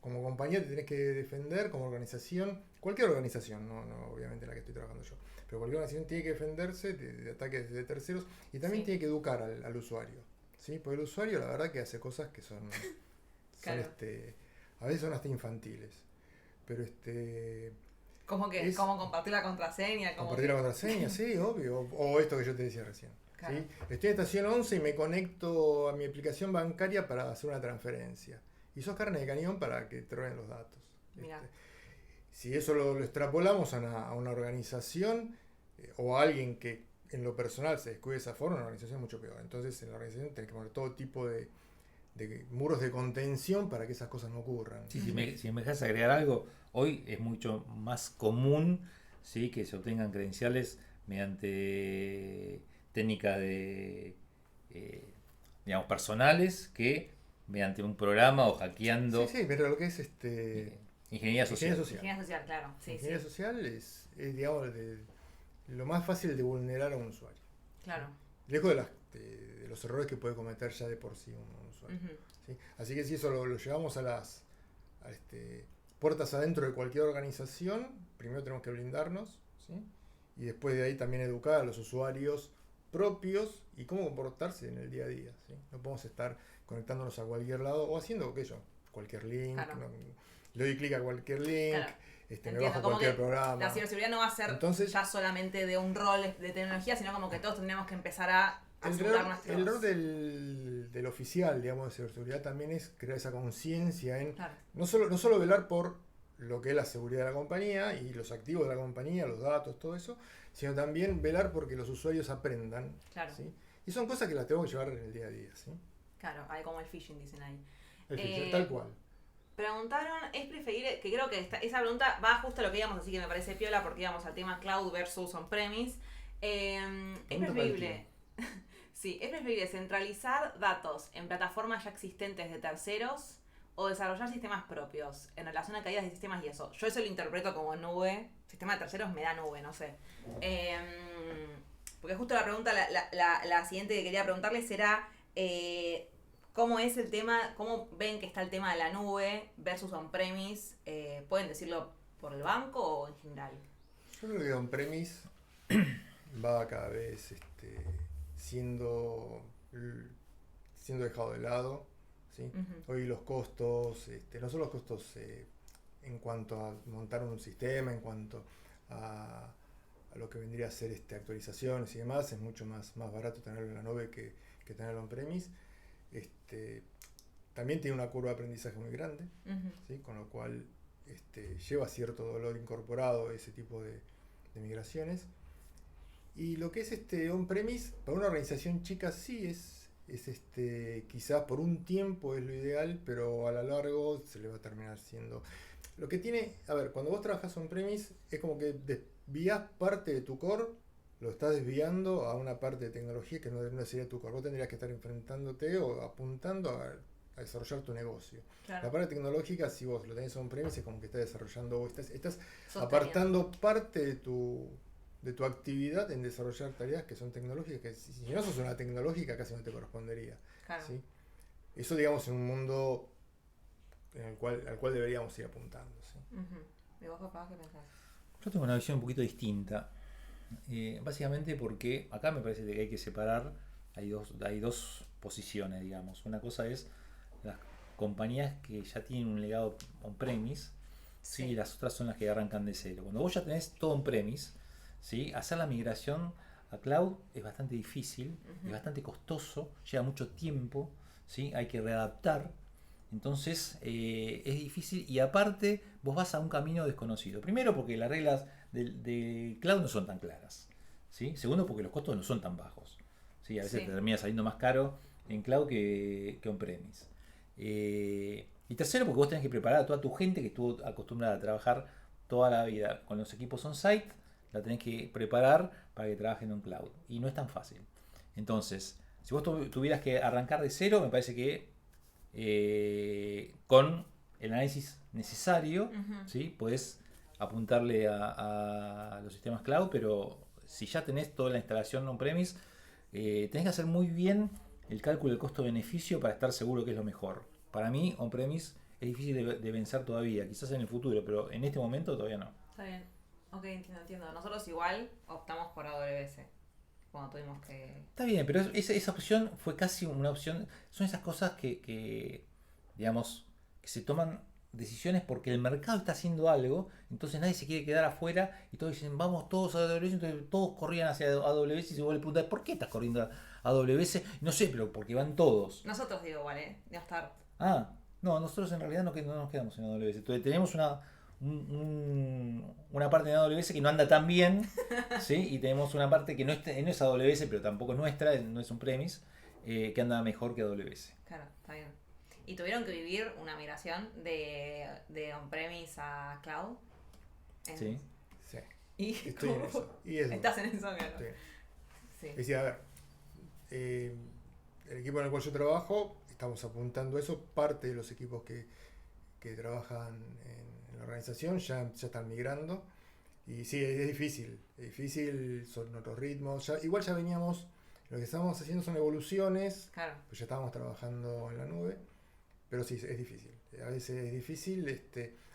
como compañía te tenés que defender, como organización, cualquier organización, no obviamente la que estoy trabajando yo, pero cualquier organización tiene que defenderse de ataques de terceros y también tiene que educar al usuario, ¿sí? Porque el usuario la verdad que hace cosas que son Claro. a veces son hasta infantiles, pero ¿Cómo que? ¿Cómo compartir la contraseña? compartir la contraseña, sí, obvio, o esto que yo te decía recién. Claro. ¿Sí? Estoy en estación 11 y me conecto a mi aplicación bancaria para hacer una transferencia. Y sos carne de cañón para que te roben los datos. Mirá. Si eso lo extrapolamos a una organización o a alguien que en lo personal se descuide de esa forma, una organización es mucho peor. Entonces en la organización tenés que poner todo tipo de muros de contención para que esas cosas no ocurran. Sí, si me dejas agregar algo, hoy es mucho más común, ¿sí?, que se obtengan credenciales mediante técnicas digamos, personales que mediante un programa o hackeando. Sí, pero lo que es ingeniería social. Ingeniería social, claro. Sí, Ingeniería sí. social es digamos, lo más fácil de vulnerar a un usuario. Claro. Lejos de los errores que puede cometer ya de por sí un usuario. ¿Sí? Así que si eso lo llevamos a las puertas adentro de cualquier organización, primero tenemos que blindarnos, ¿sí? Y después de ahí también educar a los usuarios propios y cómo comportarse en el día a día, ¿sí? No podemos estar conectándonos a cualquier lado o haciendo cualquier link, Claro. le doy clic a cualquier link, Claro. me Entiendo, bajo como cualquier que programa. la ciberseguridad no va a ser Entonces, ya solamente de un rol de tecnología, sino como que todos tendríamos que empezar a el asuntar rol del oficial, digamos, de ciberseguridad también es crear esa conciencia en Claro. no solo velar por lo que es la seguridad de la compañía y los activos de la compañía, los datos, todo eso, sino también velar porque los usuarios aprendan. Claro. ¿Sí? Y son cosas que las tenemos que llevar en el día a día, ¿sí? Claro, hay como el phishing, dicen ahí. El phishing, tal cual. Preguntaron, ¿es preferible? Que creo que esa pregunta va justo a lo que íbamos, así que me parece piola porque íbamos al tema cloud versus on-premise. ¿Es preferible? Sí, ¿es preferible centralizar datos en plataformas ya existentes de terceros o desarrollar sistemas propios en relación a caídas de sistemas y eso? Yo eso lo interpreto como nube. Sistema de terceros me da nube, no sé. Porque justo la pregunta, la siguiente que quería preguntarles era ¿Cómo es el tema, cómo ven que está el tema de la nube versus on-premise? ¿Pueden decirlo por el banco o en general? Yo creo que on-premise va cada vez siendo dejado de lado, ¿sí? Hoy los costos, no son los costos en cuanto a montar un sistema, en cuanto a lo que vendría a ser actualizaciones y demás, es mucho más barato tenerlo en la nube que tenerlo on-premise. También tiene una curva de aprendizaje muy grande, ¿sí? Con lo cual lleva cierto dolor incorporado ese tipo de migraciones. Y lo que es on-premise, para una organización chica sí es quizás por un tiempo es lo ideal, pero a lo largo se le va a terminar siendo. Lo que tiene, a ver, cuando vos trabajas on-premise es como que desvías parte de tu core, lo estás desviando a una parte de tecnología que no sería tu core. Vos tendrías que estar enfrentándote o apuntando a desarrollar tu negocio. Claro. La parte tecnológica, si vos lo tenés on-premise, es como que estás desarrollando, estás apartando parte de tu actividad en desarrollar tareas que son tecnológicas, que si no sos una tecnológica casi no te correspondería. Claro. ¿Sí? Eso, digamos, en un mundo al cual deberíamos ir apuntando. ¿Sí? ¿Y vos, papá, qué pensás? Yo tengo una visión un poquito distinta. Básicamente porque acá me parece que hay que separar, hay dos posiciones, digamos. Una cosa es las compañías que ya tienen un legado on-premise, ¿sí? Y las otras son las que arrancan de cero. Cuando vos ya tenés todo on-premise, ¿sí? Hacer la migración a cloud es bastante difícil, es bastante costoso, lleva mucho tiempo, ¿sí? Hay que readaptar. Entonces es difícil y aparte vos vas a un camino desconocido. Primero porque las reglas de cloud no son tan claras, ¿sí? Segundo porque los costos no son tan bajos, ¿sí? A veces te termina saliendo más caro en cloud que on-premise. Y tercero porque vos tenés que preparar a toda tu gente que estuvo acostumbrada a trabajar toda la vida con los equipos on-site, la tenés que preparar para que trabajen en cloud. Y no es tan fácil. Entonces, si vos tuvieras que arrancar de cero, me parece que con el análisis necesario, ¿sí? Podés apuntarle a los sistemas cloud, pero si ya tenés toda la instalación on-premise, tenés que hacer muy bien el cálculo del costo-beneficio para estar seguro que es lo mejor. Para mí, on-premise es difícil de vencer todavía, quizás en el futuro, pero en este momento todavía no. Está bien, ok, entiendo. Nosotros igual optamos por AWS. Cuando tuvimos que... Está bien, pero esa opción fue casi una opción. Son esas cosas que digamos, que se toman decisiones porque el mercado está haciendo algo, entonces nadie se quiere quedar afuera y todos dicen, vamos todos a AWS, entonces todos corrían hacia AWS y se vuelve a preguntar, ¿por qué estás corriendo a AWS? No sé, pero porque van todos. Nosotros digo igual, de estar... No, nosotros en realidad no nos quedamos en AWS. Entonces tenemos una parte de AWS que no anda tan bien, ¿sí? Y tenemos una parte que no es AWS, pero tampoco es nuestra, no es un premise, que anda mejor que AWS. Claro, está bien. ¿Y tuvieron que vivir una migración de on-premise a cloud? Sí. Sí. ¿Y estoy en eso. ¿Estás en eso? Claro. Sí. Es decir, a ver, el equipo en el cual yo trabajo, estamos apuntando a eso. Parte de los equipos que trabajan en la organización ya están migrando. Y sí, es difícil, son otros ritmos. Igual ya veníamos, lo que estábamos haciendo son evoluciones, claro. Pues ya estábamos trabajando en la nube, pero sí, es difícil. A veces es difícil,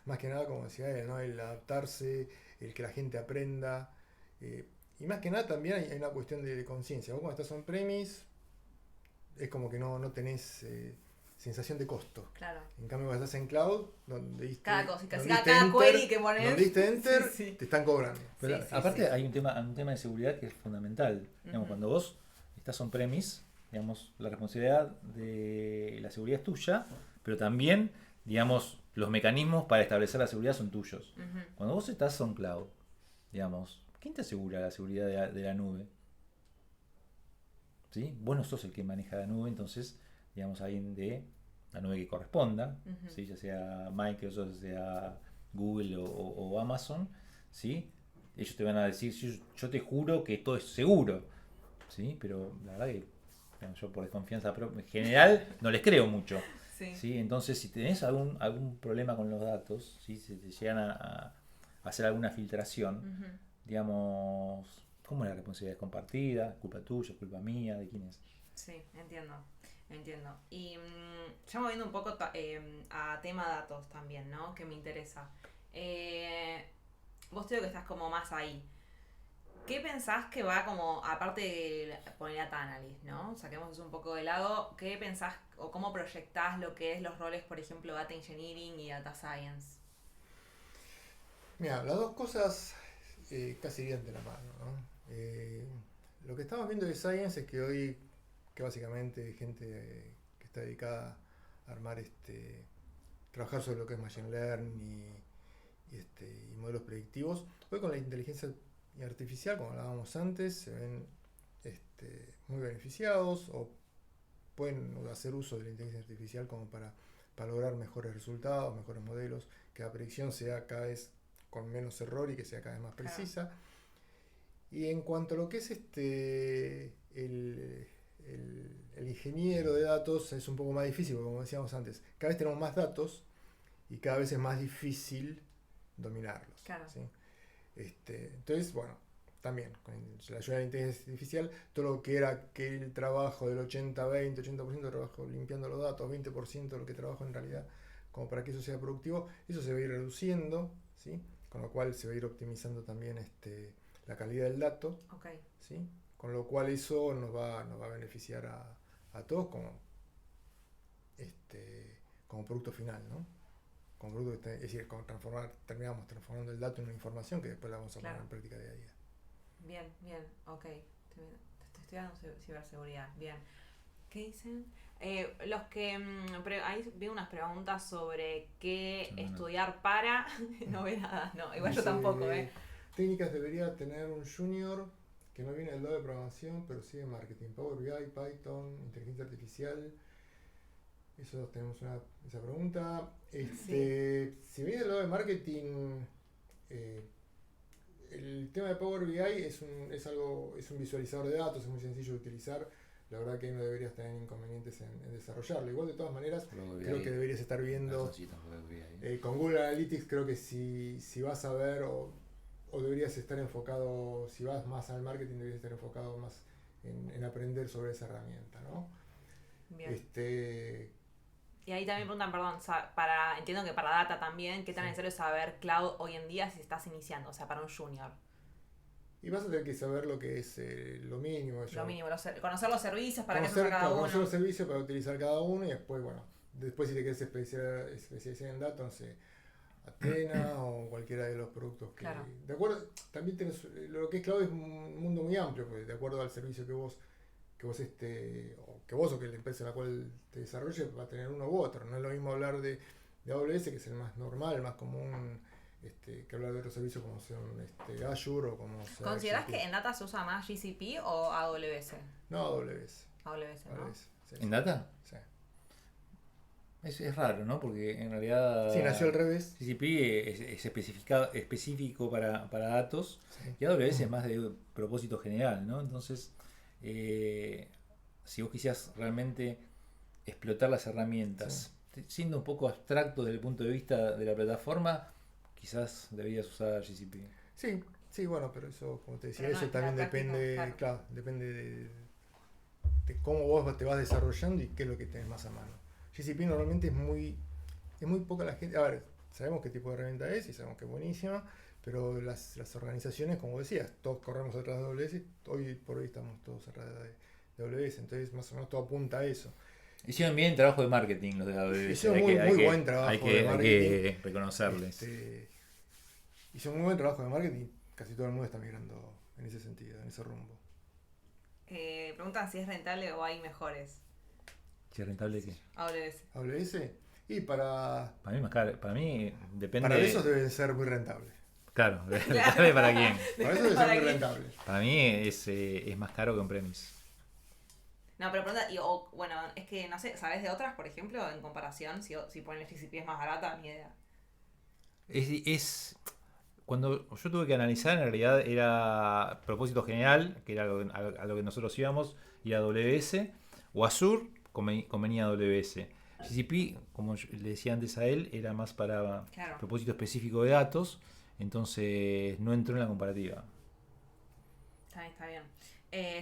más que nada, como decía él, ¿no? El adaptarse, el que la gente aprenda. Y más que nada también hay una cuestión de conciencia. Vos cuando estás on-premise, es como que no tenés sensación de costo. Claro. En cambio, cuando estás en cloud, donde diste, cada query que pones, donde diste enter, te están cobrando. Pero aparte hay un tema de seguridad que es fundamental. Digamos, cuando vos estás on-premise, digamos, la responsabilidad de la seguridad es tuya, pero también, digamos, los mecanismos para establecer la seguridad son tuyos. Cuando vos estás on cloud, digamos, ¿quién te asegura la seguridad de la nube? ¿Sí? Vos no sos el que maneja la nube, entonces, digamos, alguien de la nube que corresponda, ¿sí? Ya sea Microsoft, ya sea Google o Amazon, ¿sí? Ellos te van a decir, yo te juro que todo es seguro, ¿sí? Pero la verdad que, digamos, yo por desconfianza en general no les creo mucho. ¿Sí? Entonces, si tenés algún problema con los datos, ¿sí? Si te llegan a hacer alguna filtración, digamos, ¿cómo es la responsabilidad compartida? ¿Culpa tuya? ¿Culpa mía? ¿De quién es? Sí, entiendo. Entiendo. Y ya moviendo un poco a tema datos también, ¿no? Que me interesa. Vos creo que estás como más ahí. ¿Qué pensás que va como, aparte de poner data analyst, ¿no? Saquemos eso un poco de lado. ¿Qué pensás o cómo proyectás lo que es los roles, por ejemplo, data engineering y data science? Mira, las dos cosas casi irían de la mano, ¿no? Lo que estamos viendo de Science es que hoy, que básicamente hay gente que está dedicada a armar, trabajar sobre lo que es Machine Learning y modelos predictivos, hoy con la inteligencia artificial, como hablábamos antes, se ven muy beneficiados o pueden hacer uso de la inteligencia artificial como para lograr mejores resultados, mejores modelos, que la predicción sea cada vez con menos error y que sea cada vez más precisa. Claro. Y en cuanto a lo que es el ingeniero de datos, es un poco más difícil, porque como decíamos antes, cada vez tenemos más datos y cada vez es más difícil dominarlos. Claro. ¿Sí? Entonces, bueno, también con la ayuda de la inteligencia artificial, todo lo que era aquel trabajo del 80-20, 80% de trabajo limpiando los datos, 20% de lo que trabajo en realidad, como para que eso sea productivo, eso se va a ir reduciendo, ¿sí? Con lo cual se va a ir optimizando también la calidad del dato, okay. ¿sí? Con lo cual eso nos va a beneficiar a todos como producto final, ¿no? Como producto, es decir, terminamos transformando el dato en una información que después la vamos a poner en práctica día a día. Bien, ok. Te estoy dando ciberseguridad. Bien. ¿Qué dicen? Los que ahí vi unas preguntas sobre qué estudiar para. No ve nada, no, igual yo tampoco, Técnicas debería tener un junior que no viene del lado de programación, pero sí de marketing. Power BI, Python, inteligencia artificial. Eso tenemos esa pregunta. Sí. Si viene del lado de marketing, el tema de Power BI es un visualizador de datos, es muy sencillo de utilizar. La verdad que no deberías tener inconvenientes en desarrollarlo. Igual de todas maneras, creo que deberías estar viendo con Google Analytics. Creo que si vas a ver o deberías estar enfocado, si vas más al marketing, deberías estar enfocado más en aprender sobre esa herramienta, ¿no? Bien. Y ahí también preguntan, perdón, entiendo que para data también, ¿qué tan necesario es saber cloud hoy en día si estás iniciando? O sea, para un junior. Y vas a tener que saber lo que es lo mínimo. Lo mínimo, conocer los servicios para qué se usa cada uno. Conocer los servicios para utilizar cada uno y después, si te quieres especializar en datos, no sé, Athena o cualquiera de los productos que... Claro. De acuerdo, también tenés, lo que es cloud es un mundo muy amplio, porque de acuerdo al servicio que vos o que la empresa en la cual te desarrolle va a tener uno u otro. No es lo mismo hablar de AWS, que es el más normal, el más común, que hablar de otros servicios como son Azure o como sea. ¿Considerás que en data se usa más GCP o AWS? No, AWS. AWS, ¿no? Sí. ¿En data? Sí. Es raro, ¿no? Porque en realidad... Sí, nació al revés. GCP es específico para datos, sí. Y AWS es más de propósito general, ¿no? Entonces... si vos quisieras realmente explotar las herramientas, sí, siendo un poco abstracto desde el punto de vista de la plataforma, quizás deberías usar GCP. Sí, bueno, pero eso, como te decía, eso también depende, claro, depende de cómo vos te vas desarrollando y qué es lo que tenés más a mano. GCP normalmente es muy poca la gente. A ver, sabemos qué tipo de herramienta es y sabemos que es buenísima. Pero las organizaciones, como decías, todos corremos atrás de AWS, hoy por hoy estamos todos atrás de AWS, entonces más o menos todo apunta a eso. Hicieron bien el trabajo de marketing los de AWS. Hicieron muy buen trabajo de marketing. Hay que reconocerles. Hicieron muy buen trabajo de marketing, casi todo el mundo está migrando en ese sentido, en ese rumbo. Preguntan si es rentable o hay mejores. ¿Si es rentable qué? AWS. Y para mí más caro, para mí depende. Para eso deben ser muy rentables. Claro, ¿rentable para quién? Para eso debe ser muy rentable. Para mí es más caro que un premise. No, pero pregunta, es que no sé, ¿sabes de otras, por ejemplo, en comparación? Si ponen el GCP es más barata, ni idea. Cuando yo tuve que analizar, en realidad era propósito general, que era a lo que nosotros íbamos, y AWS, o Azure, convenía AWS. GCP, como le decía antes a él, era más para propósito específico de datos, entonces no entró en la comparativa. Está bien.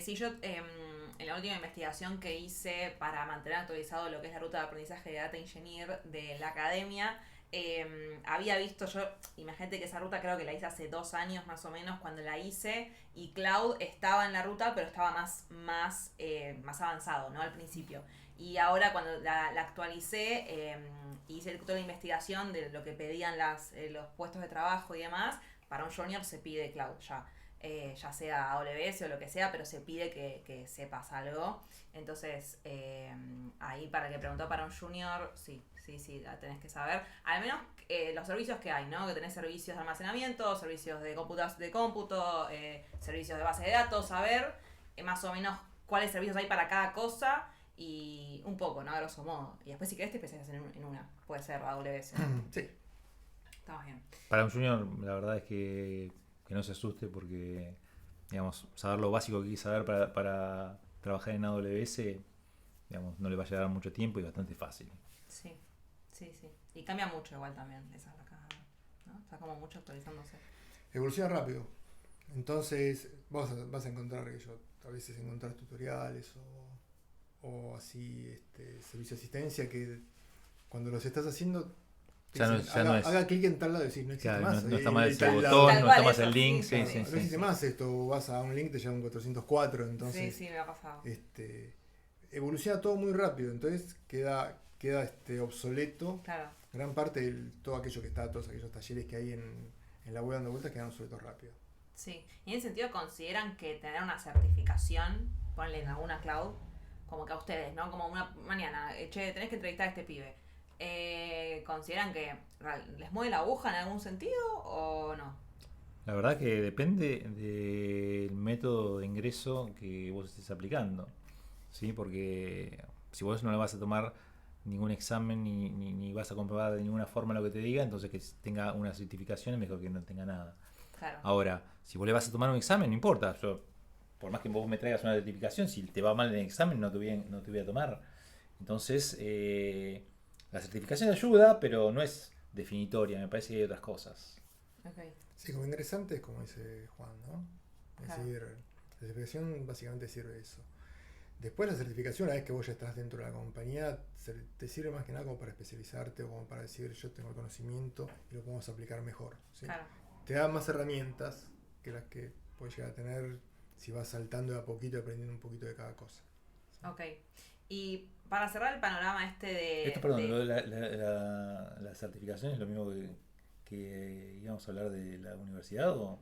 Sí, yo en la última investigación que hice para mantener actualizado lo que es la ruta de aprendizaje de Data Engineer de la academia, había visto yo, imagínate que esa ruta creo que la hice hace 2 años más o menos cuando la hice, y Cloud estaba en la ruta pero estaba más avanzado, ¿no? Al principio. Y ahora cuando la actualicé, hice toda la investigación de lo que pedían los puestos de trabajo y demás, para un junior se pide Cloud ya. Ya sea AWS o lo que sea, pero se pide que sepas algo. Entonces, ahí para el que preguntó para un junior, sí, la tenés que saber. Al menos los servicios que hay, ¿no? Que tenés servicios de almacenamiento, servicios de cómputo, servicios de base de datos, saber más o menos cuáles servicios hay para cada cosa y un poco, ¿no? A grosso modo. Y después si querés te especializas en una. Puede ser AWS. Sí. Estamos bien. Para un junior, la verdad es que no se asuste porque, digamos, saber lo básico que hay que saber para trabajar en AWS, digamos, no le va a llevar mucho tiempo y bastante fácil. Sí. Y cambia mucho igual también, esa es la cara, ¿no? Está como mucho actualizándose. Evoluciona rápido. Entonces, vos vas a encontrar que a veces encontrás tutoriales o así, servicio de asistencia que cuando los estás haciendo haga clic en tal lado y decir, no existe claro, más. No está más ese tal botón, lado. no está más eso, el link. sí, Sí. No existe más esto, vas a un link, te llega un 404, entonces Sí, me ha pasado. evoluciona todo muy rápido, entonces queda obsoleto. Claro. Gran parte de todo aquello que está, todos aquellos talleres que hay en la web dando vueltas quedan obsoletos rápido. Sí, y en ese sentido consideran que tener una certificación, ponle en alguna cloud, como que a ustedes, ¿no? Como una mañana, che, tenés que entrevistar a este pibe. ¿Consideran que les mueve la aguja en algún sentido o no? La verdad que depende del método de ingreso que vos estés aplicando, ¿sí? Porque si vos no le vas a tomar ningún examen ni vas a comprobar de ninguna forma lo que te diga, entonces que tenga una certificación es mejor que no tenga nada. Claro. Ahora, si vos le vas a tomar un examen, no importa. Yo, por más que vos me traigas una certificación, si te va mal en el examen no te voy a tomar. Entonces, la certificación ayuda, pero no es definitoria. Me parece que hay otras cosas. Okay. Sí, como ingresante es como dice Juan, ¿no? Es Claro. decir, la certificación básicamente sirve eso. Después la certificación, una vez que vos ya estás dentro de la compañía, te sirve más que nada como para especializarte o como para decir yo tengo el conocimiento y lo podemos aplicar mejor, ¿sí? Claro. Te da más herramientas que las que puedes llegar a tener si vas saltando de a poquito y aprendiendo un poquito de cada cosa. ¿Sí? Ok. Y para cerrar el panorama de... Esto, perdón, lo de la certificación es lo mismo que íbamos a hablar de la universidad, ¿o?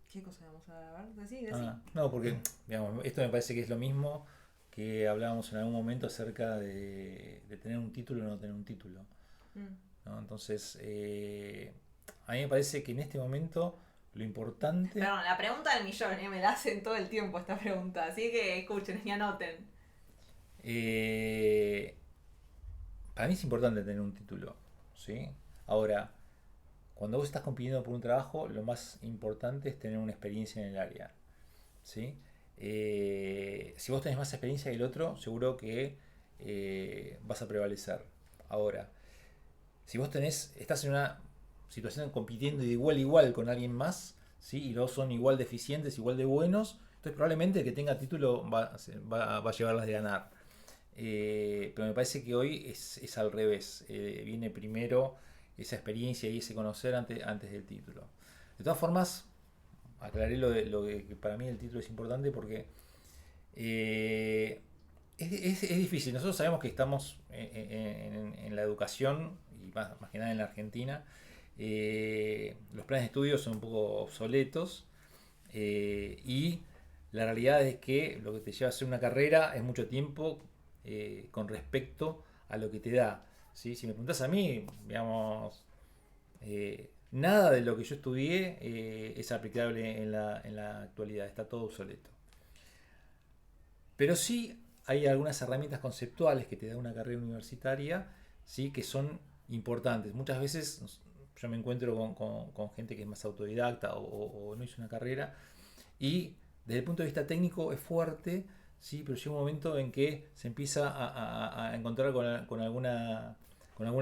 ¿Qué cosa vamos a ver? Decí. No, porque digamos, esto me parece que es lo mismo que hablábamos en algún momento acerca de tener un título o no tener un título, ¿no? Entonces, a mí me parece que en este momento lo importante... Perdón, la pregunta del millón, me la hacen todo el tiempo esta pregunta, así que escuchen y anoten. Para mí es importante tener un título, ¿sí? Ahora, cuando vos estás compitiendo por un trabajo, lo más importante es tener una experiencia en el área, ¿sí? Si vos tenés más experiencia que el otro, seguro que vas a prevalecer. Ahora, si vos estás en una situación compitiendo de igual a igual con alguien más, ¿sí? Y los son igual de eficientes, igual de buenos, entonces probablemente el que tenga título va a llevarlas de ganar. Pero me parece que hoy es al revés. Viene primero esa experiencia y ese conocer antes del título. De todas formas, aclaré lo que para mí el título es importante porque es difícil. Nosotros sabemos que estamos en la educación y más que nada en la Argentina. Los planes de estudio son un poco obsoletos y la realidad es que lo que te lleva a hacer una carrera es mucho tiempo con respecto a lo que te da, ¿sí? Si me preguntás a mí, digamos, nada de lo que yo estudié es aplicable en la actualidad, está todo obsoleto. Pero sí hay algunas herramientas conceptuales que te da una carrera universitaria, ¿sí? Que son importantes. Muchas veces yo me encuentro con gente que es más autodidacta o no hizo una carrera y desde el punto de vista técnico es fuerte, sí, pero llega un momento en que se empieza a encontrar con alguna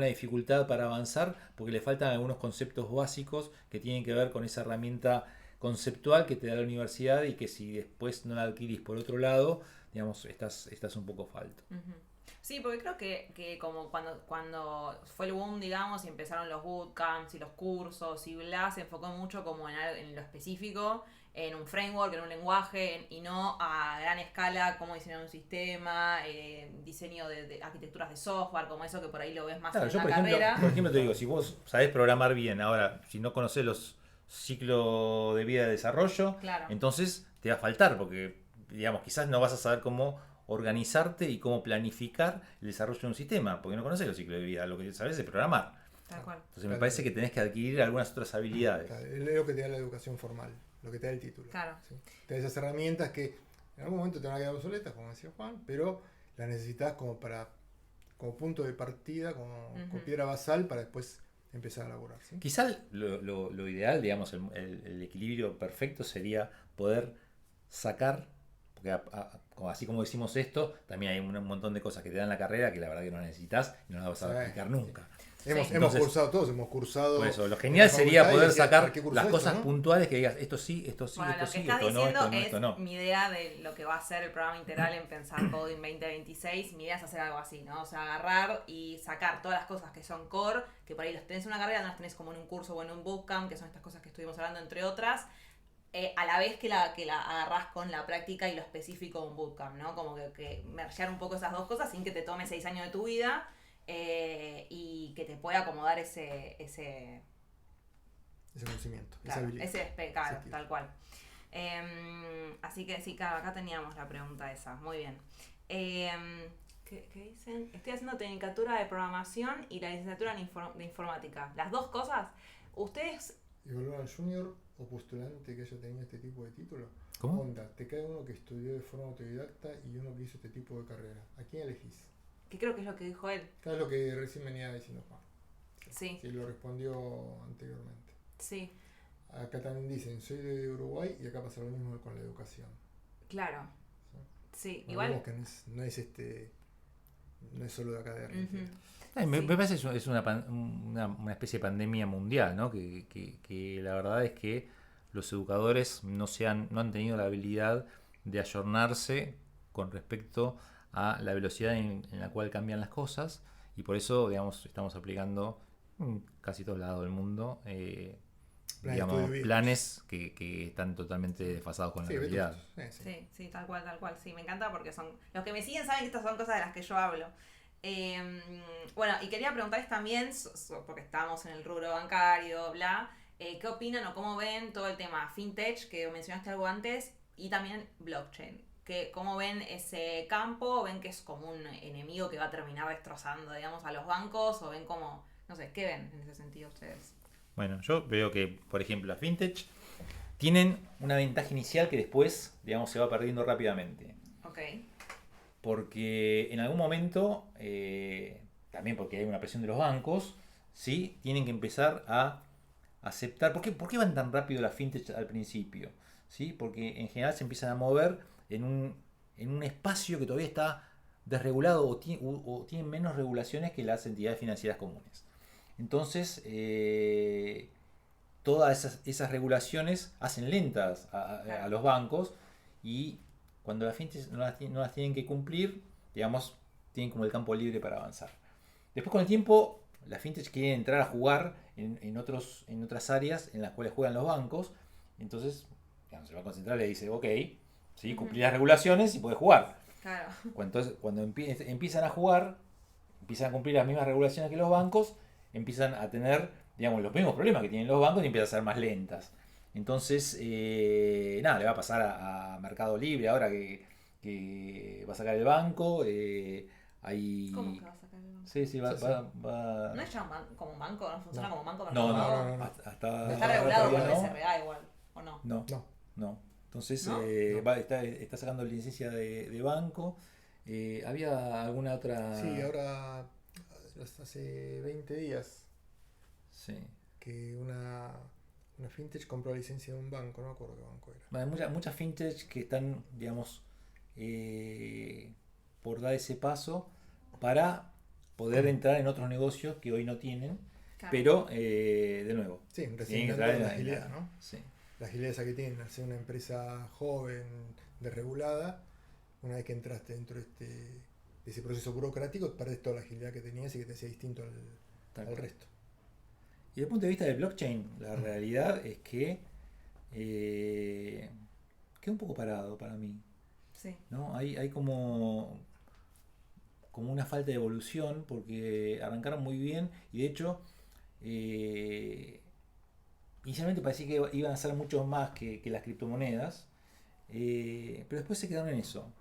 dificultad para avanzar porque le faltan algunos conceptos básicos que tienen que ver con esa herramienta conceptual que te da la universidad y que si después no la adquirís por otro lado, digamos, estás un poco falto. Ujú. Sí, porque creo que como cuando fue el boom, digamos, y empezaron los bootcamps y los cursos y bla, se enfocó mucho como en lo específico, en un framework, en un lenguaje, y no a gran escala cómo diseñar un sistema, diseño de arquitecturas de software, como eso que por ahí lo ves más Claro, en yo la por carrera. ejemplo te digo, si vos sabés programar bien, ahora, si no conocés los ciclos de vida de desarrollo, Claro. entonces te va a faltar, porque, digamos, quizás no vas a saber cómo organizarte y cómo planificar el desarrollo de un sistema, porque no conocés los ciclos de vida, lo que sabés es programar. Tal cual. Entonces me parece que tenés que adquirir algunas otras habilidades. Claro, es lo que te da la educación formal, lo que te da el título. Claro. ¿sí? Te da esas herramientas que en algún momento te van a quedar obsoletas, como decía Juan, pero las necesitas como punto de partida, como piedra basal para después empezar a laburar. ¿sí? Quizá lo ideal, digamos, el equilibrio perfecto sería poder sacar, porque así como decimos esto, también hay un montón de cosas que te dan la carrera que la verdad que no necesitas y no las vas a aplicar nunca. Hemos cursado todos, hemos cursado. Por eso, lo genial sería poder sacar las cosas ¿no? puntuales que digas, esto sí, esto sí, Bueno, esto lo que sí, estás esto no, diciendo esto no, es esto no. mi idea de lo que va a ser el programa integral en Pensar Coding 2026. Mi idea es hacer algo así, ¿no? O sea, agarrar y sacar todas las cosas que son core, que por ahí las tenés en una carrera, no las tenés como en un curso o en un bootcamp, que son estas cosas que estuvimos hablando, entre otras, a la vez que la agarrás con la práctica y lo específico de un bootcamp, ¿no? Como que mergear un poco esas dos cosas sin que te tome 6 años de tu vida. Y que te pueda acomodar ese conocimiento, claro, esa habilidad. claro, tal cual. Así que sí, claro, acá teníamos la pregunta esa. Muy bien. ¿Qué dicen? Estoy haciendo tecnicatura de programación y la licenciatura de informática. Las dos cosas. Ustedes... ¿Evaluar al junior o postulante que haya tenido este tipo de título? ¿Cómo? Onda, te cae uno que estudió de forma autodidacta y uno que hizo este tipo de carrera. ¿A quién elegís? Que creo que es lo que dijo él. Claro, es lo que recién venía diciendo Juan. Sí. Que lo respondió anteriormente. Sí. Acá también dicen, soy de Uruguay y acá pasa lo mismo con la educación. Claro. Sí, Bueno, igual. vemos que no es solo de acá de Argentina. Me parece que es una especie de pandemia mundial, ¿no? Que la verdad es que los educadores no han tenido la habilidad de ayornarse con respecto a la velocidad en la cual cambian las cosas, y por eso, digamos, estamos aplicando en casi todos lados del mundo planes que están totalmente desfasados con la realidad. Sí, tal cual. Sí, me encanta porque son... Los que me siguen saben que estas son cosas de las que yo hablo. Bueno, y quería preguntarles también, porque estamos en el rubro bancario, bla, ¿qué opinan o cómo ven todo el tema fintech, que mencionaste algo antes, y también blockchain? ¿Cómo ven ese campo? ¿Ven que es como un enemigo que va a terminar destrozando, digamos, a los bancos? ¿O ven como, no sé, qué ven en ese sentido ustedes? Bueno, yo veo que, por ejemplo, las fintech tienen una ventaja inicial que después, digamos, se va perdiendo rápidamente. Ok. Porque en algún momento, también porque hay una presión de los bancos, ¿sí? Tienen que empezar a aceptar. ¿Por qué van tan rápido las fintech al principio? ¿Sí? Porque en general se empiezan a mover en un espacio que todavía está desregulado o tienen menos regulaciones que las entidades financieras comunes. Entonces, todas esas regulaciones hacen lentas a los bancos, y cuando las fintechs no las tienen que cumplir, digamos, tienen como el campo libre para avanzar. Después, con el tiempo, las fintechs quieren entrar a jugar en otras áreas en las cuales juegan los bancos. Entonces, digamos, el Banco Central le dice, ok, ¿sí? Cumplí las regulaciones y podés jugar. Claro. Entonces, cuando empiezan a jugar, empiezan a cumplir las mismas regulaciones que los bancos, empiezan a tener, digamos, los mismos problemas que tienen los bancos y empiezan a ser más lentas. Entonces, nada, le va a pasar a Mercado Libre ahora que va a sacar el banco. ¿Cómo que va a sacar el banco? Sí, va. ¿No es ya como un banco? ¿No funciona como un banco? No. Está regulado por el SRA igual, ¿o no? No. Entonces, ¿No? está sacando licencia de banco. ¿Había alguna otra? Sí, ahora hace 20 días Sí. que una fintech compró la licencia de un banco, no me acuerdo qué banco era. Hay muchas fintech que están, digamos, por dar ese paso para poder entrar en otros negocios que hoy no tienen, Claro. pero de nuevo. Sí, tienen que recién entrar la agilidad, ¿no? Sí. la agilidad esa que tienen al ser una empresa joven, desregulada, una vez que entraste dentro de ese proceso burocrático, perdés toda la agilidad que tenías y que te hacía distinto al resto. Y desde el punto de vista del blockchain, la realidad es que queda un poco parado para mí. Sí. ¿No? Hay como una falta de evolución porque arrancaron muy bien y de hecho inicialmente parecía que iban a ser mucho más que las criptomonedas, pero después se quedaron en eso.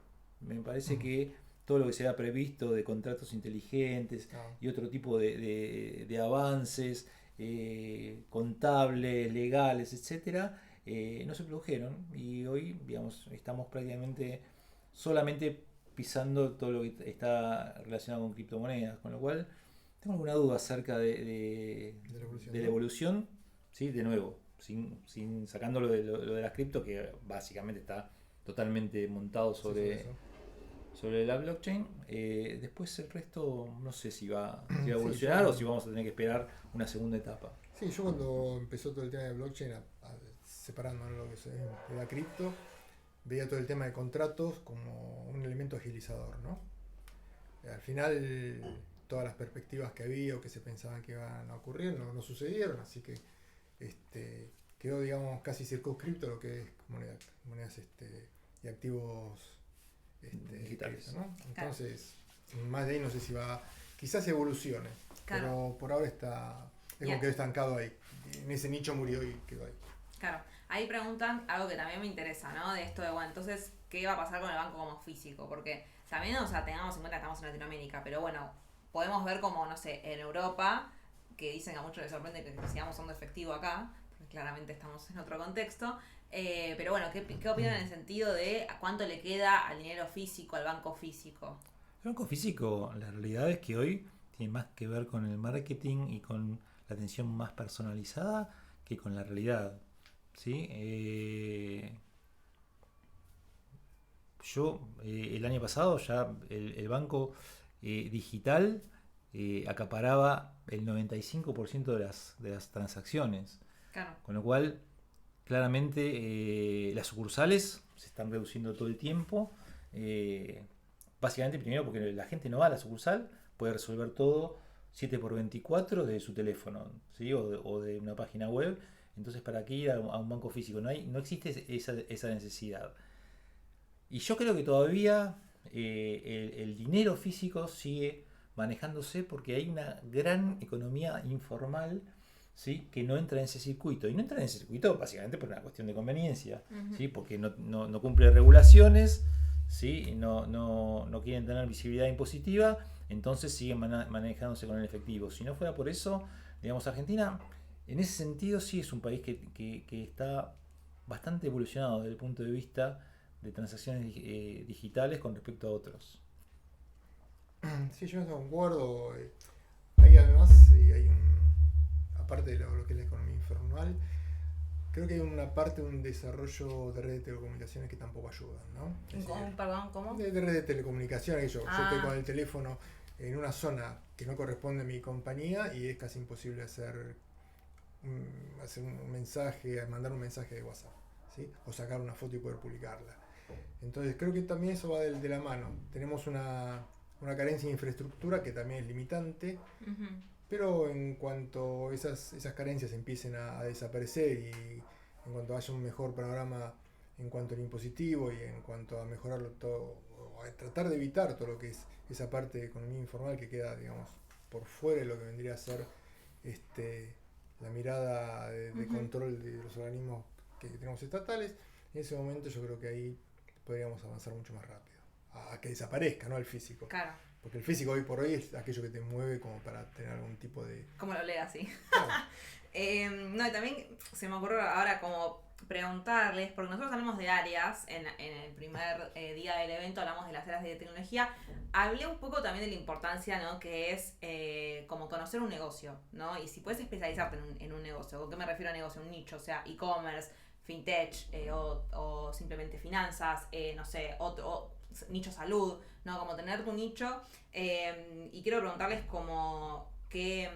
Me parece que todo lo que se había previsto de contratos inteligentes y otro tipo de avances contables, legales, etcétera, no se produjeron y hoy, digamos, estamos prácticamente solamente pisando todo lo que está relacionado con criptomonedas, con lo cual tengo alguna duda acerca de la evolución, ¿sí? De nuevo, sin sacando lo de las cripto, que básicamente está totalmente montado sobre la blockchain. Después el resto no sé si va a evolucionar o si vamos a tener que esperar una segunda etapa. Sí, yo cuando empezó todo el tema de blockchain, separando lo que era cripto, veía todo el tema de contratos como un elemento agilizador, ¿no? Al final, todas las perspectivas que había o que se pensaban que iban a ocurrir no sucedieron, así que quedó, digamos, casi circunscripto lo que es monedas y activos digitales, ¿no? Entonces, más de ahí no sé si va, quizás evolucione, pero por ahora está, como quedó estancado ahí, en ese nicho murió y quedó ahí. Claro, ahí preguntan algo que también me interesa, ¿no? De esto de, bueno, entonces, ¿qué va a pasar con el banco como físico? Porque también, o sea, tengamos en cuenta que estamos en Latinoamérica, pero bueno, podemos ver como, no sé, en Europa, que dicen que a muchos les sorprende que sigamos usando efectivo acá, porque claramente estamos en otro contexto, pero bueno, ¿qué opinan en el sentido de cuánto le queda al dinero físico, al banco físico? El banco físico, la realidad es que hoy tiene más que ver con el marketing y con la atención más personalizada que con la realidad. ¿Sí? Yo el año pasado ya el banco digital acaparaba el 95% de las transacciones. Claro. Con lo cual, claramente las sucursales se están reduciendo todo el tiempo. Básicamente, primero porque la gente no va a la sucursal, puede resolver todo 7x24 desde su teléfono, ¿sí? o de una página web. Entonces, ¿para qué ir a un banco físico? No existe esa necesidad. Y yo creo que todavía el dinero físico sigue manejándose porque hay una gran economía informal, ¿sí? Que no entra en ese circuito. Y no entra en ese circuito básicamente por una cuestión de conveniencia, ¿sí? Porque no cumple regulaciones, ¿sí? No quieren tener visibilidad impositiva, entonces siguen manejándose con el efectivo. Si no fuera por eso, digamos, Argentina en ese sentido sí es un país que está bastante evolucionado desde el punto de vista de transacciones digitales con respecto a otros. Sí, yo me concuerdo. Ahí además hay aparte de lo que es la economía informal, creo que hay una parte de un desarrollo de redes de telecomunicaciones que tampoco ayudan, ¿no? Perdón, ¿cómo? De redes de telecomunicaciones, yo estoy con el teléfono en una zona que no corresponde a mi compañía y es casi imposible hacer un mensaje, mandar un mensaje de WhatsApp, ¿sí? O sacar una foto y poder publicarla. Entonces creo que también eso va de la mano. Tenemos una carencia de infraestructura que también es limitante, pero en cuanto esas carencias empiecen a desaparecer y en cuanto haya un mejor panorama en cuanto al impositivo y en cuanto a mejorarlo todo, o a tratar de evitar todo lo que es esa parte de economía informal que queda, digamos, por fuera de lo que vendría a ser la mirada de control de los organismos que tenemos estatales, en ese momento yo creo que ahí podríamos avanzar mucho más rápido, a que desaparezca, ¿no? El físico. Claro. Porque el físico hoy por hoy es aquello que te mueve como para tener algún tipo de... Como lo leas, sí. Claro. No, y también se me ocurrió ahora como preguntarles, porque nosotros hablamos de áreas, en el primer día del evento hablamos de las áreas de tecnología, hablé un poco también de la importancia, ¿no? Que es como conocer un negocio, ¿no? Y si puedes especializarte en un negocio, ¿con qué me refiero a negocio? Un nicho, o sea, e-commerce, fintech o simplemente finanzas, no sé, otro nicho salud, ¿no? Como tener tu nicho. Y quiero preguntarles como ¿qué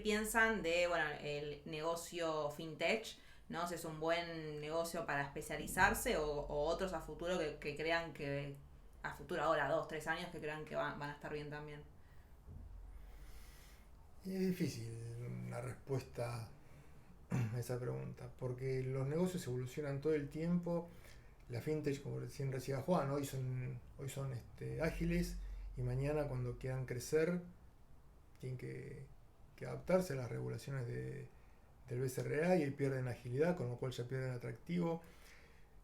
piensan de, bueno, el negocio fintech, ¿no? Si es un buen negocio para especializarse o otros a futuro que crean que, a futuro ahora, 2, 3 años, que crean que van a estar bien también. Y es difícil una respuesta a esa pregunta, porque los negocios evolucionan todo el tiempo. La fintech, como recién decía Juan, hoy son ágiles, y mañana, cuando quieran crecer, tienen que adaptarse a las regulaciones del BCRA, y pierden agilidad, con lo cual ya pierden atractivo.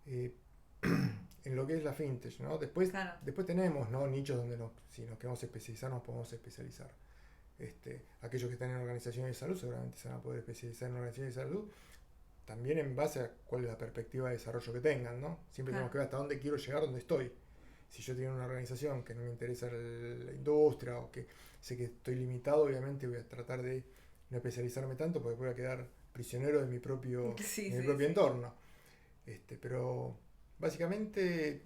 En lo que es la fintech, ¿no? Después tenemos, ¿no?, nichos donde si nos queremos especializar, nos podemos especializar. Aquellos que están en organizaciones de salud seguramente se van a poder especializar en organizaciones de salud, también en base a cuál es la perspectiva de desarrollo que tengan, ¿no? Siempre tenemos que ver hasta dónde quiero llegar, dónde estoy. Si yo tengo una organización que no me interesa la industria, o que sé que estoy limitado, obviamente voy a tratar de no especializarme tanto, porque voy a quedar prisionero de mi propio entorno. Pero básicamente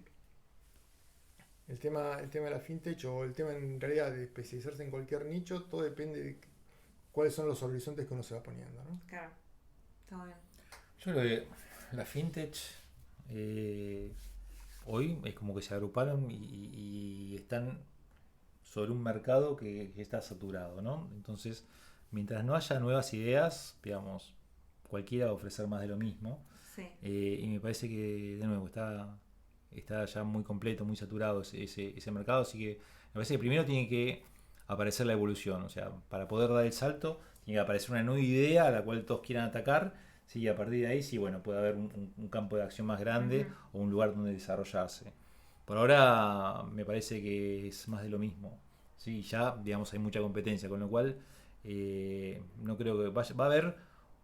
el tema de la fintech, o el tema en realidad de especializarse en cualquier nicho, todo depende de cuáles son los horizontes que uno se va poniendo, ¿no? Claro, está muy bien. Yo creo que la fintech hoy es como que se agruparon y están sobre un mercado que está saturado, ¿no? Entonces, mientras no haya nuevas ideas, digamos, cualquiera va a ofrecer más de lo mismo. Sí. Y me parece que, de nuevo, está ya muy completo, muy saturado ese mercado, así que me parece que primero tiene que aparecer la evolución, o sea, para poder dar el salto, tiene que aparecer una nueva idea a la cual todos quieran atacar, ¿sí? Y a partir de ahí sí, bueno, puede haber un campo de acción más grande, o un lugar donde desarrollarse. Por ahora me parece que es más de lo mismo, ¿sí? Ya, digamos, hay mucha competencia, con lo cual no creo que va a haber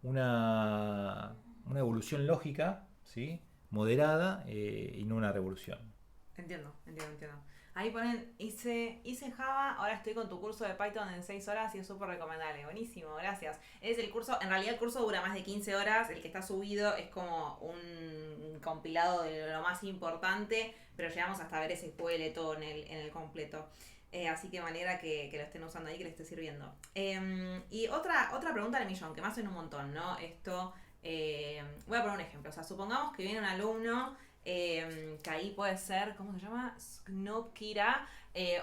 una evolución lógica, ¿sí?, moderada, y no una revolución. Entiendo. Ahí ponen, hice Java, ahora estoy con tu curso de Python en 6 horas y es súper recomendable. Buenísimo, gracias. Es el curso, en realidad el curso dura más de 15 horas, el que está subido es como un compilado de lo más importante, pero llegamos hasta ver ese todo en el completo. Así que me alegra que lo estén usando ahí, que les esté sirviendo. Y otra pregunta del millón, que me hacen un montón, ¿no? Voy a poner un ejemplo. O sea, supongamos que viene un alumno, que ahí puede ser, ¿cómo se llama? Snoop Kira,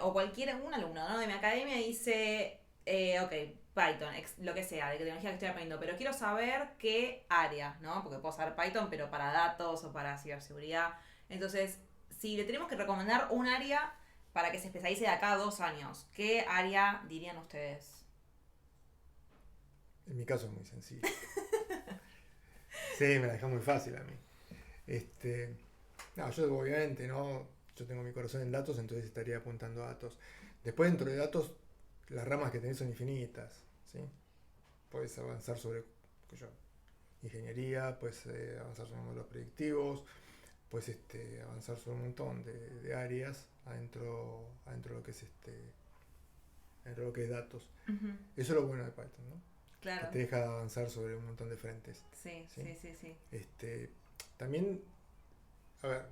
o un alumno, ¿no?, de mi academia, dice, ok, Python, lo que sea, de tecnología que estoy aprendiendo, pero quiero saber qué área, ¿no? Porque puedo saber Python, pero para datos o para ciberseguridad. Entonces, si le tenemos que recomendar un área para que se especialice de acá a 2 años, ¿qué área dirían ustedes? En mi caso es muy sencillo. Sí, me la dejó muy fácil a mí. No, yo obviamente, ¿no? Yo tengo mi corazón en datos, entonces estaría apuntando a datos. Después, dentro de datos, las ramas que tenés son infinitas, ¿sí? Puedes avanzar sobre ingeniería, puedes avanzar sobre modelos predictivos, puedes avanzar sobre un montón de áreas adentro de lo que es dentro de lo que es datos. Uh-huh. Eso es lo bueno de Python, ¿no? Claro. Que te deja avanzar sobre un montón de frentes. Sí. También, a ver,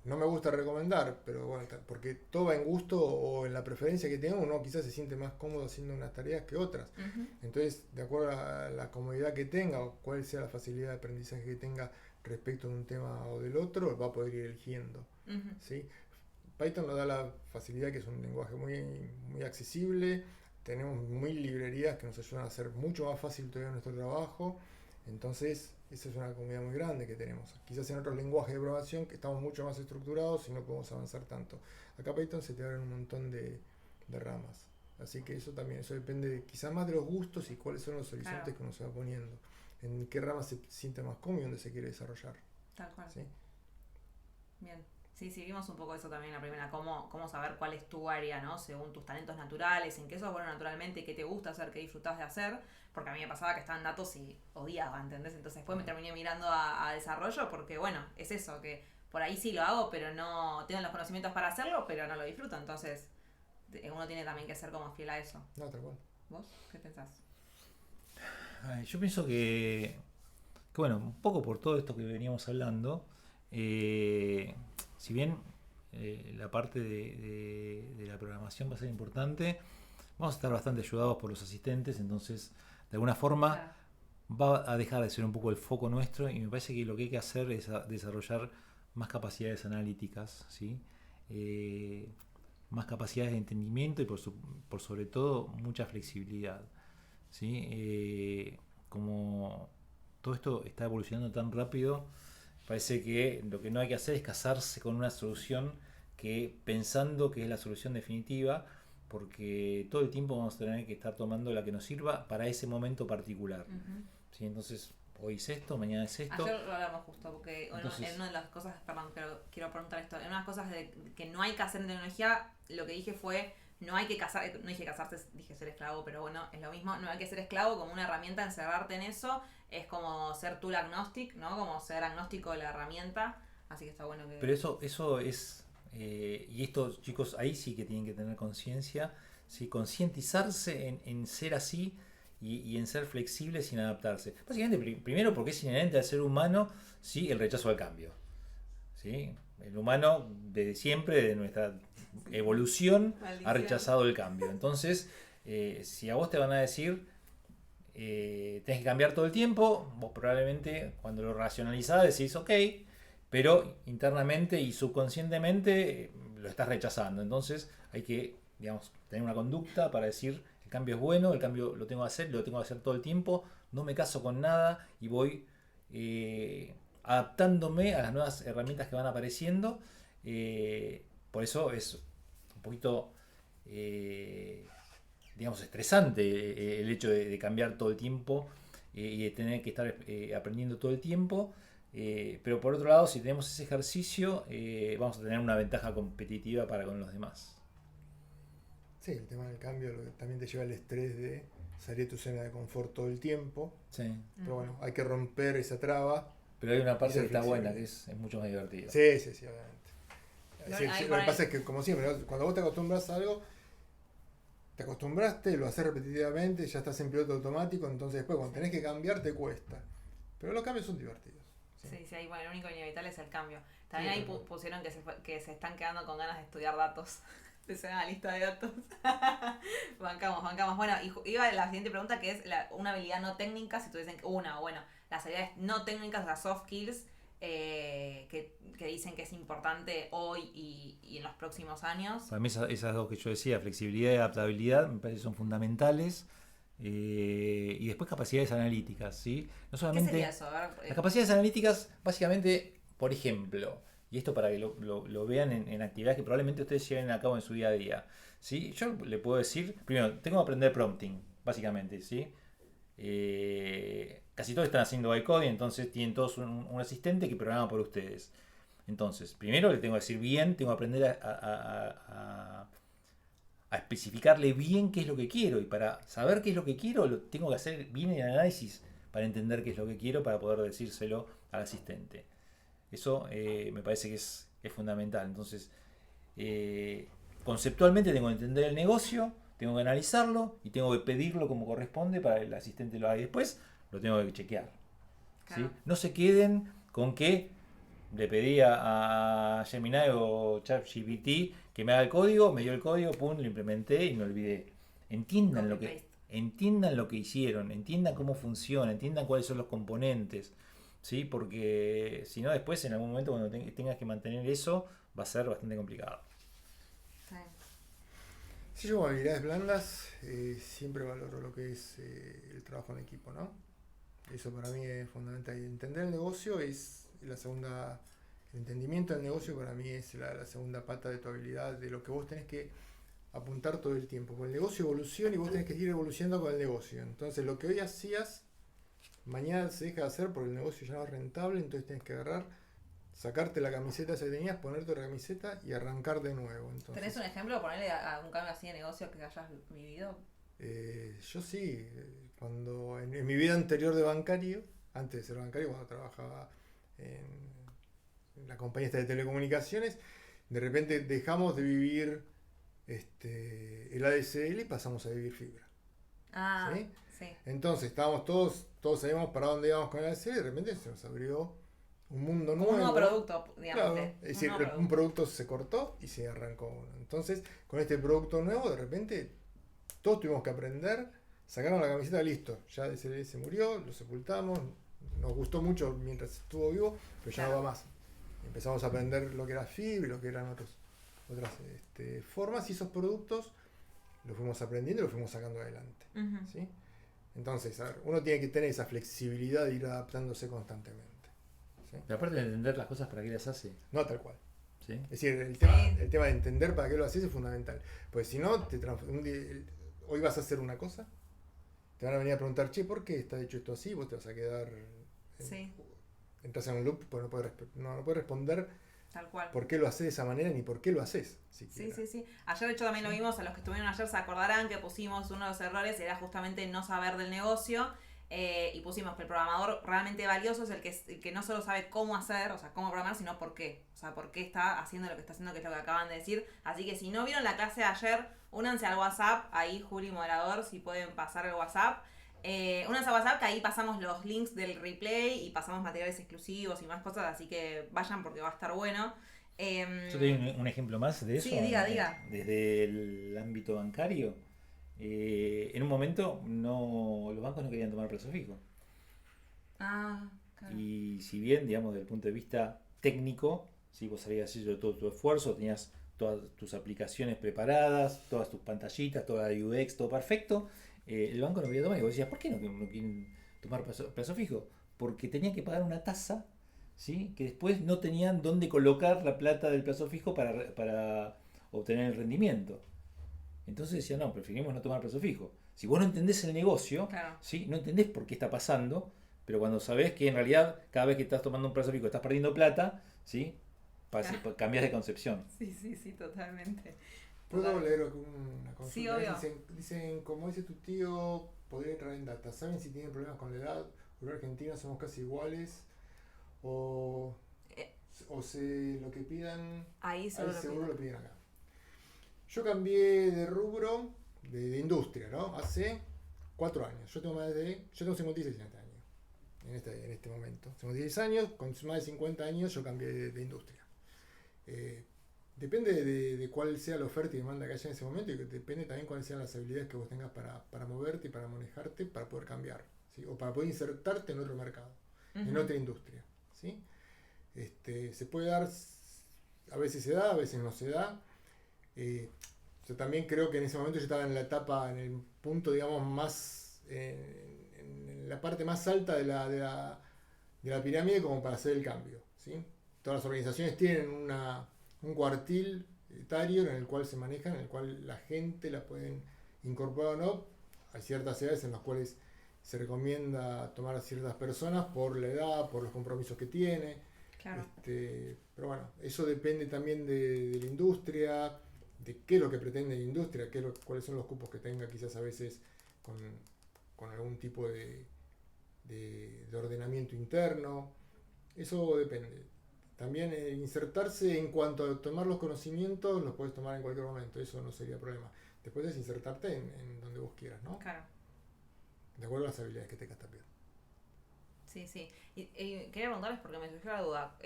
no me gusta recomendar, pero bueno, porque todo va en gusto o en la preferencia que tenga. Uno quizás se siente más cómodo haciendo unas tareas que otras. Uh-huh. Entonces, de acuerdo a la comodidad que tenga, o cuál sea la facilidad de aprendizaje que tenga respecto de un tema o del otro, va a poder ir eligiendo. Uh-huh. ¿Sí? Python nos da la facilidad, que es un lenguaje muy, muy accesible. Tenemos mil librerías que nos ayudan a hacer mucho más fácil todavía nuestro trabajo. Entonces, esa es una comunidad muy grande que tenemos. Quizás en otros lenguajes de programación que estamos mucho más estructurados y no podemos avanzar tanto. Acá Python se te abren un montón de ramas. Así que eso depende quizás más de los gustos y cuáles son los horizontes que uno se va poniendo. En qué rama se siente más cómodo y dónde se quiere desarrollar. Tal cual. ¿Sí? Bien. Sí, vimos un poco eso también en la primera, cómo saber cuál es tu área, ¿no? Según tus talentos naturales, en qué sos bueno naturalmente, qué te gusta hacer, qué disfrutás de hacer, porque a mí me pasaba que estaba en datos y odiaba, ¿entendés? Entonces después me terminé mirando a desarrollo, porque bueno, es eso, que por ahí sí lo hago, pero no tengo los conocimientos para hacerlo, pero no lo disfruto, entonces uno tiene también que ser como fiel a eso. No, tal cual. ¿Vos qué pensás? Yo pienso que bueno, un poco por todo esto que veníamos hablando, si bien la parte de la programación va a ser importante, vamos a estar bastante ayudados por los asistentes, entonces de alguna forma va a dejar de ser un poco el foco nuestro y me parece que lo que hay que hacer es desarrollar más capacidades analíticas, ¿sí? Más capacidades de entendimiento y por sobre todo mucha flexibilidad, ¿sí? Como todo esto está evolucionando tan rápido, parece que lo que no hay que hacer es casarse con una solución que pensando que es la solución definitiva, porque todo el tiempo vamos a tener que estar tomando la que nos sirva para ese momento particular. ¿Sí? Entonces, hoy es esto, mañana es esto. Ayer lo hablamos justo, porque Entonces, en una de las cosas, perdón, pero quiero preguntar esto, en unas cosas que no hay que hacer en tecnología, lo que dije fue, no hay que casar, no dije casarse, dije ser esclavo, pero bueno, es lo mismo, no hay que ser esclavo como una herramienta, encerrarte en eso, es como ser tool agnostic, ¿no? Como ser agnóstico de la herramienta, así que está bueno que... pero eso es, y estos chicos ahí sí que tienen que tener conciencia, ¿sí? Concientizarse en ser así y en ser flexibles sin adaptarse. Básicamente, primero porque es inherente al ser humano, ¿sí? El rechazo al cambio. ¿Sí? El humano desde siempre, de nuestra evolución, Maldición. ha rechazado el cambio. Entonces, si a vos te van a decir tenés que cambiar todo el tiempo, vos probablemente cuando lo racionalizás decís ok, pero internamente y subconscientemente lo estás rechazando. Entonces hay que, digamos, tener una conducta para decir el cambio es bueno, el cambio lo tengo que hacer todo el tiempo, no me caso con nada y voy adaptándome a las nuevas herramientas que van apareciendo. Por eso es un poquito digamos estresante el hecho de cambiar todo el tiempo y de tener que estar aprendiendo todo el tiempo. Pero por otro lado, si tenemos ese ejercicio, vamos a tener una ventaja competitiva para con los demás. Sí, el tema del cambio también te lleva al estrés de salir de tu zona de confort todo el tiempo. Sí. Pero bueno, hay que romper esa traba. Pero hay una parte ser que está flexible. buena, que es mucho más divertida. Sí, obviamente. Lo- Sí, ahí lo por que ahí- pasa es que, como siempre, ¿no? Cuando vos te acostumbras a algo, te acostumbraste, lo haces repetitivamente, ya estás en piloto automático, entonces después cuando tenés que cambiar te cuesta. Pero los cambios son divertidos. Sí, ahí, bueno, lo único inevitable es el cambio. También Sí, ahí claro. pusieron que se están quedando con ganas de estudiar datos, de ser analista de datos. bancamos. Bueno, iba a la siguiente pregunta, que es una habilidad no técnica, si tuviesen las habilidades no técnicas, las soft skills, que dicen que es importante hoy y en los próximos años. Para mí esas dos que yo decía, flexibilidad y adaptabilidad, me parece que son fundamentales. Y después capacidades analíticas, ¿sí? No ¿Qué solamente sería eso? A ver, las capacidades analíticas, básicamente, por ejemplo, y esto para que lo vean en actividades que probablemente ustedes lleven a cabo en su día a día, ¿sí? Yo le puedo decir, primero, tengo que aprender prompting, básicamente, ¿sí? Casi todos están haciendo bytecoding, entonces tienen todos un asistente que programa por ustedes. Entonces, primero le tengo que decir bien, tengo que aprender a especificarle bien qué es lo que quiero, y para saber qué es lo que quiero lo tengo que hacer bien el análisis para entender qué es lo que quiero para poder decírselo al asistente. Eso me parece que es fundamental. Entonces, conceptualmente tengo que entender el negocio, tengo que analizarlo y tengo que pedirlo como corresponde para que el asistente lo haga, y después lo tengo que chequear. Claro. ¿Sí? No se queden con que le pedí a Gemini o ChatGPT que me haga el código, me dio el código, pum, lo implementé y me olvidé. Entiendan entiendan lo que hicieron, entiendan cómo funciona, entiendan cuáles son los componentes, ¿sí? Porque si no, después en algún momento cuando tengas que mantener eso va a ser bastante complicado. Si yo con habilidades blandas, siempre valoro lo que es el trabajo en equipo, ¿no? Eso para mí es fundamental. Y entender el negocio es la segunda. El entendimiento del negocio para mí es la segunda pata de tu habilidad, de lo que vos tenés que apuntar todo el tiempo. Porque el negocio evoluciona y vos tenés que ir evolucionando con el negocio. Entonces lo que hoy hacías, mañana se deja de hacer porque el negocio ya no es rentable, entonces tenés que agarrar, sacarte la camiseta esa que tenías, ponerte la camiseta y arrancar de nuevo. Entonces, ¿tenés un ejemplo? Ponerle a un cambio así de negocio que hayas vivido. yo sí, cuando en mi vida anterior de bancario, antes de ser bancario, cuando trabajaba en la compañía esta de telecomunicaciones, de repente dejamos de vivir el ADSL y pasamos a vivir fibra. Ah, ¿Sí? sí. Entonces estábamos todos sabíamos para dónde íbamos con el ADSL y de repente se nos abrió un mundo Como nuevo. un nuevo producto, digamos. Claro, es decir, un producto se cortó y se arrancó uno. Entonces, con este producto nuevo, de repente, todos tuvimos que aprender sacaron la camiseta, listo, ya se murió, lo sepultamos, nos gustó mucho mientras estuvo vivo, pero ya no va más. Empezamos a aprender lo que era fibra y lo que eran otras formas, y esos productos los fuimos aprendiendo y los fuimos sacando adelante. ¿Sí? Entonces, a ver, uno tiene que tener esa flexibilidad de ir adaptándose constantemente. ¿Sí? Pero aparte de entender las cosas para qué las hace. No tal cual. ¿Sí? Es decir, el tema de entender para qué lo haces es fundamental. Pues si no, hoy vas a hacer una cosa, te van a venir a preguntar, che, ¿por qué está hecho esto así? Vos te vas a quedar... Entras en un loop, pues no puedes responder tal cual. por qué lo haces de esa manera ni por qué lo haces. Sí. Ayer de hecho también lo vimos, a los que estuvieron ayer se acordarán que pusimos uno de los errores, era justamente no saber del negocio. Y pusimos que el programador realmente valioso es el que no solo sabe cómo hacer, o sea, cómo programar, sino por qué. O sea, por qué está haciendo lo que está haciendo, que es lo que acaban de decir. Así que si no vieron la clase de ayer, únanse al WhatsApp, ahí Juli moderador, si pueden pasar el WhatsApp. Únanse a WhatsApp, que ahí pasamos los links del replay y pasamos materiales exclusivos y más cosas, así que vayan porque va a estar bueno. Yo te doy un ejemplo más de eso. Sí, diga. Desde el ámbito bancario. En un momento los bancos no querían tomar plazo fijo. Claro. Y si bien, digamos, desde el punto de vista técnico, ¿sí? Vos habías hecho todo tu esfuerzo, tenías todas tus aplicaciones preparadas, todas tus pantallitas, toda la UX, todo perfecto, el banco no quería tomar. Y vos decías, ¿por qué no quieren tomar plazo fijo? Porque tenían que pagar una tasa, ¿sí? Que después no tenían dónde colocar la plata del plazo fijo para obtener el rendimiento. Entonces decía, no, preferimos no tomar plazo fijo. Si vos no entendés el negocio, claro. ¿sí? No entendés por qué está pasando, pero cuando sabés que en realidad cada vez que estás tomando un plazo fijo estás perdiendo plata, ¿sí? Cambias de concepción. Sí, totalmente. ¿Puedo leer una consulta? Sí, obvio. Dicen, como dice tu tío, podría entrar en data. ¿Saben si tienen problemas con la edad? Los argentinos somos casi iguales. O lo que pidan, ahí seguro lo piden acá. Yo cambié de rubro, de industria, ¿no? Hace 4 años. Yo tengo 56 años en este momento. Tengo 16 años, con más de 50 años yo cambié de industria. Depende de cuál sea la oferta y demanda que haya en ese momento, y depende también cuáles sean las habilidades que vos tengas para moverte y para manejarte, para poder cambiar, ¿sí? O para poder insertarte en otro mercado, en otra industria, ¿sí? Se puede dar, a veces se da, a veces no se da. Yo también creo que en ese momento yo estaba en la etapa, en el punto, digamos, más, en la parte más alta de la pirámide como para hacer el cambio, ¿sí? Todas las organizaciones tienen un cuartil etario en el cual se manejan, en el cual la gente la pueden incorporar o no. Hay ciertas edades en las cuales se recomienda tomar a ciertas personas por la edad, por los compromisos que tiene. Claro. Pero bueno, eso depende también de la industria, de qué es lo que pretende la industria, cuáles son los cupos que tenga, quizás a veces con algún tipo de ordenamiento interno. Eso depende. También insertarse en cuanto a tomar los conocimientos, los puedes tomar en cualquier momento, eso no sería problema. Después es insertarte en donde vos quieras, ¿no? Claro. De acuerdo a las habilidades que tengas también. Sí. Y quería preguntarles porque me surgió la duda.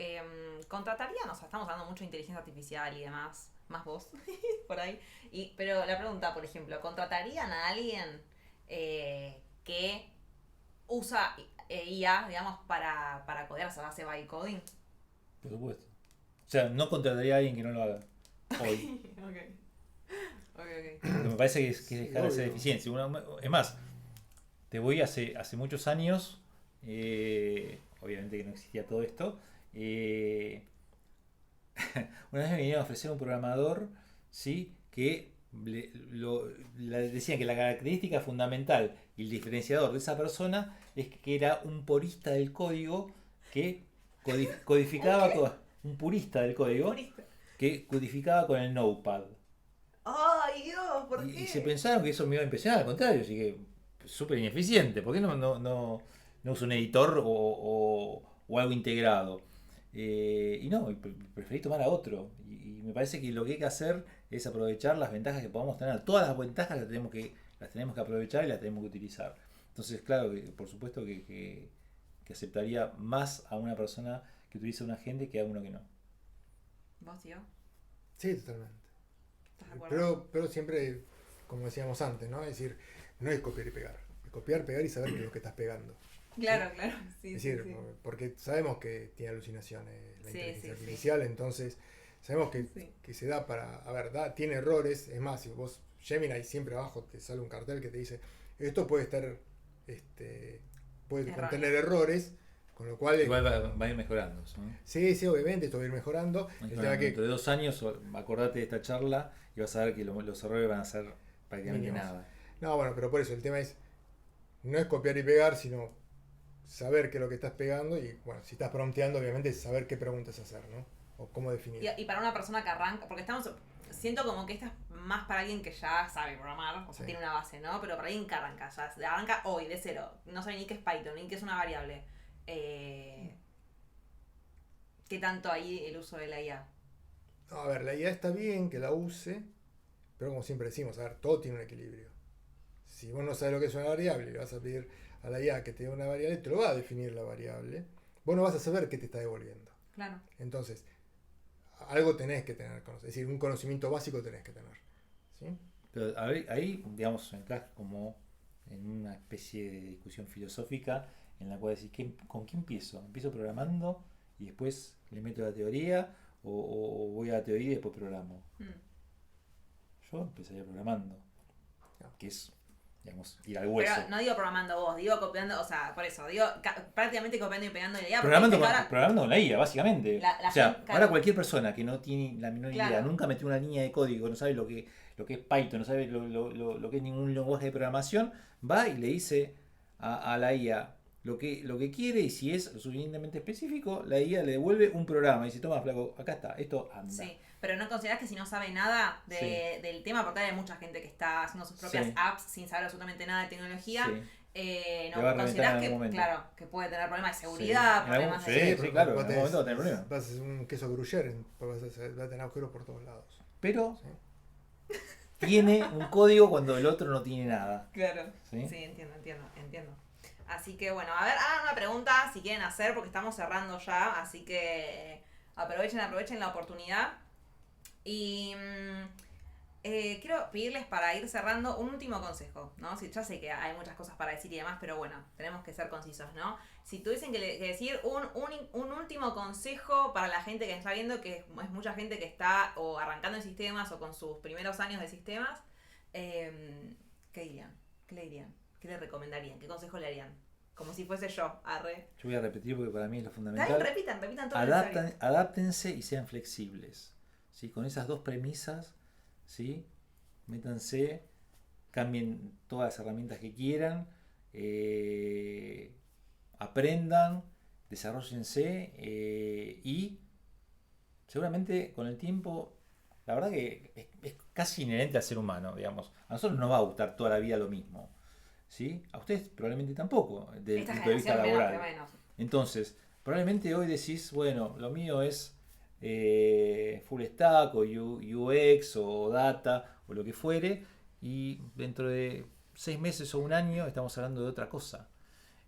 ¿Contratarían? O sea, estamos hablando mucho de inteligencia artificial y demás, más vos, por ahí. Pero la pregunta, por ejemplo, ¿contratarían a alguien que usa IA, digamos, para codear, o sea, hace bytecoding? Por supuesto. O sea, no contrataría a alguien que no lo haga hoy. Ok. Lo que me parece que es dejar esa deficiencia. Es más, te voy hace muchos años, obviamente que no existía todo esto, una vez me vinieron a ofrecer un programador, ¿sí? Que le decían que la característica fundamental y el diferenciador de esa persona es que era un purista del código que codificaba todo. Un purista del código que codificaba con el Notepad. ¡Ay, Dios! ¿Por qué? Y se pensaron que eso me iba a impresionar, al contrario, así que súper ineficiente. ¿Por qué no uso un editor o algo integrado? Y no, preferí tomar a otro. Y me parece que lo que hay que hacer es aprovechar las ventajas que podamos tener. Todas las ventajas las tenemos que aprovechar y las tenemos que utilizar. Entonces, claro, por supuesto que aceptaría más a una persona que utiliza un agente que a uno que no. ¿Vos, tío? Sí, totalmente. ¿Estás de acuerdo? Pero siempre como decíamos antes, ¿no? Es decir, no es copiar y pegar. Es copiar, pegar y saber qué es lo que estás pegando. Claro, claro. Sí, Es decir, sí. porque sabemos que tiene alucinaciones la Sí, inteligencia sí, artificial, entonces sabemos Sí. que se da para, a ver, tiene errores, es más, si vos Gemini siempre abajo te sale un cartel que te dice, esto puede estar, puede Erróneo. contener errores, con lo cual... Igual va a ir mejorando eso, ¿no? Sí, sí, obviamente, esto va a ir mejorando. El tema que, Dentro de 2 años, acordate de esta charla y vas a ver que los errores van a ser prácticamente Mínimos. nada. no, bueno, pero por eso el tema es, no es copiar y pegar, sino saber qué es lo que estás pegando y, bueno, si estás prompteando, obviamente, saber qué preguntas hacer, ¿no? O cómo definir. Y para una persona que arranca, porque siento como que esta es más para alguien que ya sabe programar, o sea, Sí. tiene una base, ¿no? Pero para alguien que arranca, ya arranca hoy, de cero, no sabe ni qué es Python, ni qué es una variable. ¿Qué tanto ahí el uso de la IA? No, a ver, la idea está bien que la use, pero como siempre decimos, a ver, todo tiene un equilibrio. Si vos no sabes lo que es una variable y le vas a pedir a la IA que te dé una variable, te lo va a definir la variable, vos no vas a saber qué te está devolviendo. Claro. Entonces, algo tenés que tener, es decir, un conocimiento básico tenés que tener. ¿Sí? Pero ahí, digamos, entras como en una especie de discusión filosófica en la cual decís, ¿con qué empiezo? ¿Empiezo programando y después le meto la teoría o voy a la teoría y después programo? Yo empezaría programando, que es, digamos, ir al hueso. Pero no digo programando vos, digo copiando, o sea, por eso, digo prácticamente copiando y pegando la IA. Programando con la IA, básicamente. La o sea, gente, ahora cualquier persona que no tiene la menor idea, Claro. nunca metió una línea de código, no sabe lo que es Python, no sabe lo que es ningún lenguaje de programación, va y le dice a la IA lo que quiere, y si es lo suficientemente específico, la IA le devuelve un programa y dice, toma, flaco, acá está, esto anda. Sí, pero no considerás que si no sabe nada del tema, porque hay mucha gente que está haciendo sus propias apps sin saber absolutamente nada de tecnología, Sí. no Le va a reventar considerás en que, algún momento. claro, que puede tener problemas de seguridad, Sí. En algún- problemas sí, de... porque claro, vos en algún momento va a tener problemas. vas a hacer un queso gruyere, vas a tener agujeros por todos lados. Pero Sí. tiene un código cuando el otro no tiene nada. Claro. ¿Sí? Sí, entiendo. Así que bueno, a ver, hagan una pregunta si quieren hacer, porque estamos cerrando ya, así que aprovechen la oportunidad. Y quiero pedirles para ir cerrando un último consejo, ¿no? Ya sé que hay muchas cosas para decir y demás, pero bueno, tenemos que ser concisos, ¿no? Si tuviesen que decir un último consejo para la gente que está viendo, que es mucha gente que está o arrancando en sistemas o con sus primeros años de sistemas, ¿qué dirían? ¿Qué le dirían? ¿Qué le recomendarían? ¿Qué consejo le harían? Como si fuese yo, arre. Yo voy a repetir porque para mí es lo Está fundamental. bien, repitan todo lo necesario. Adáptense y sean flexibles. ¿Sí? Con esas dos premisas, ¿sí? Métanse, cambien todas las herramientas que quieran, aprendan, desarrollense y seguramente con el tiempo, la verdad que es casi inherente al ser humano, digamos. A nosotros no nos va a gustar toda la vida lo mismo. ¿Sí? A ustedes probablemente tampoco, desde el Esta punto de vista generación menos laboral. que menos. Entonces, probablemente hoy decís, bueno, lo mío es full stack o UX o data o lo que fuere, y dentro de 6 meses o un año estamos hablando de otra cosa.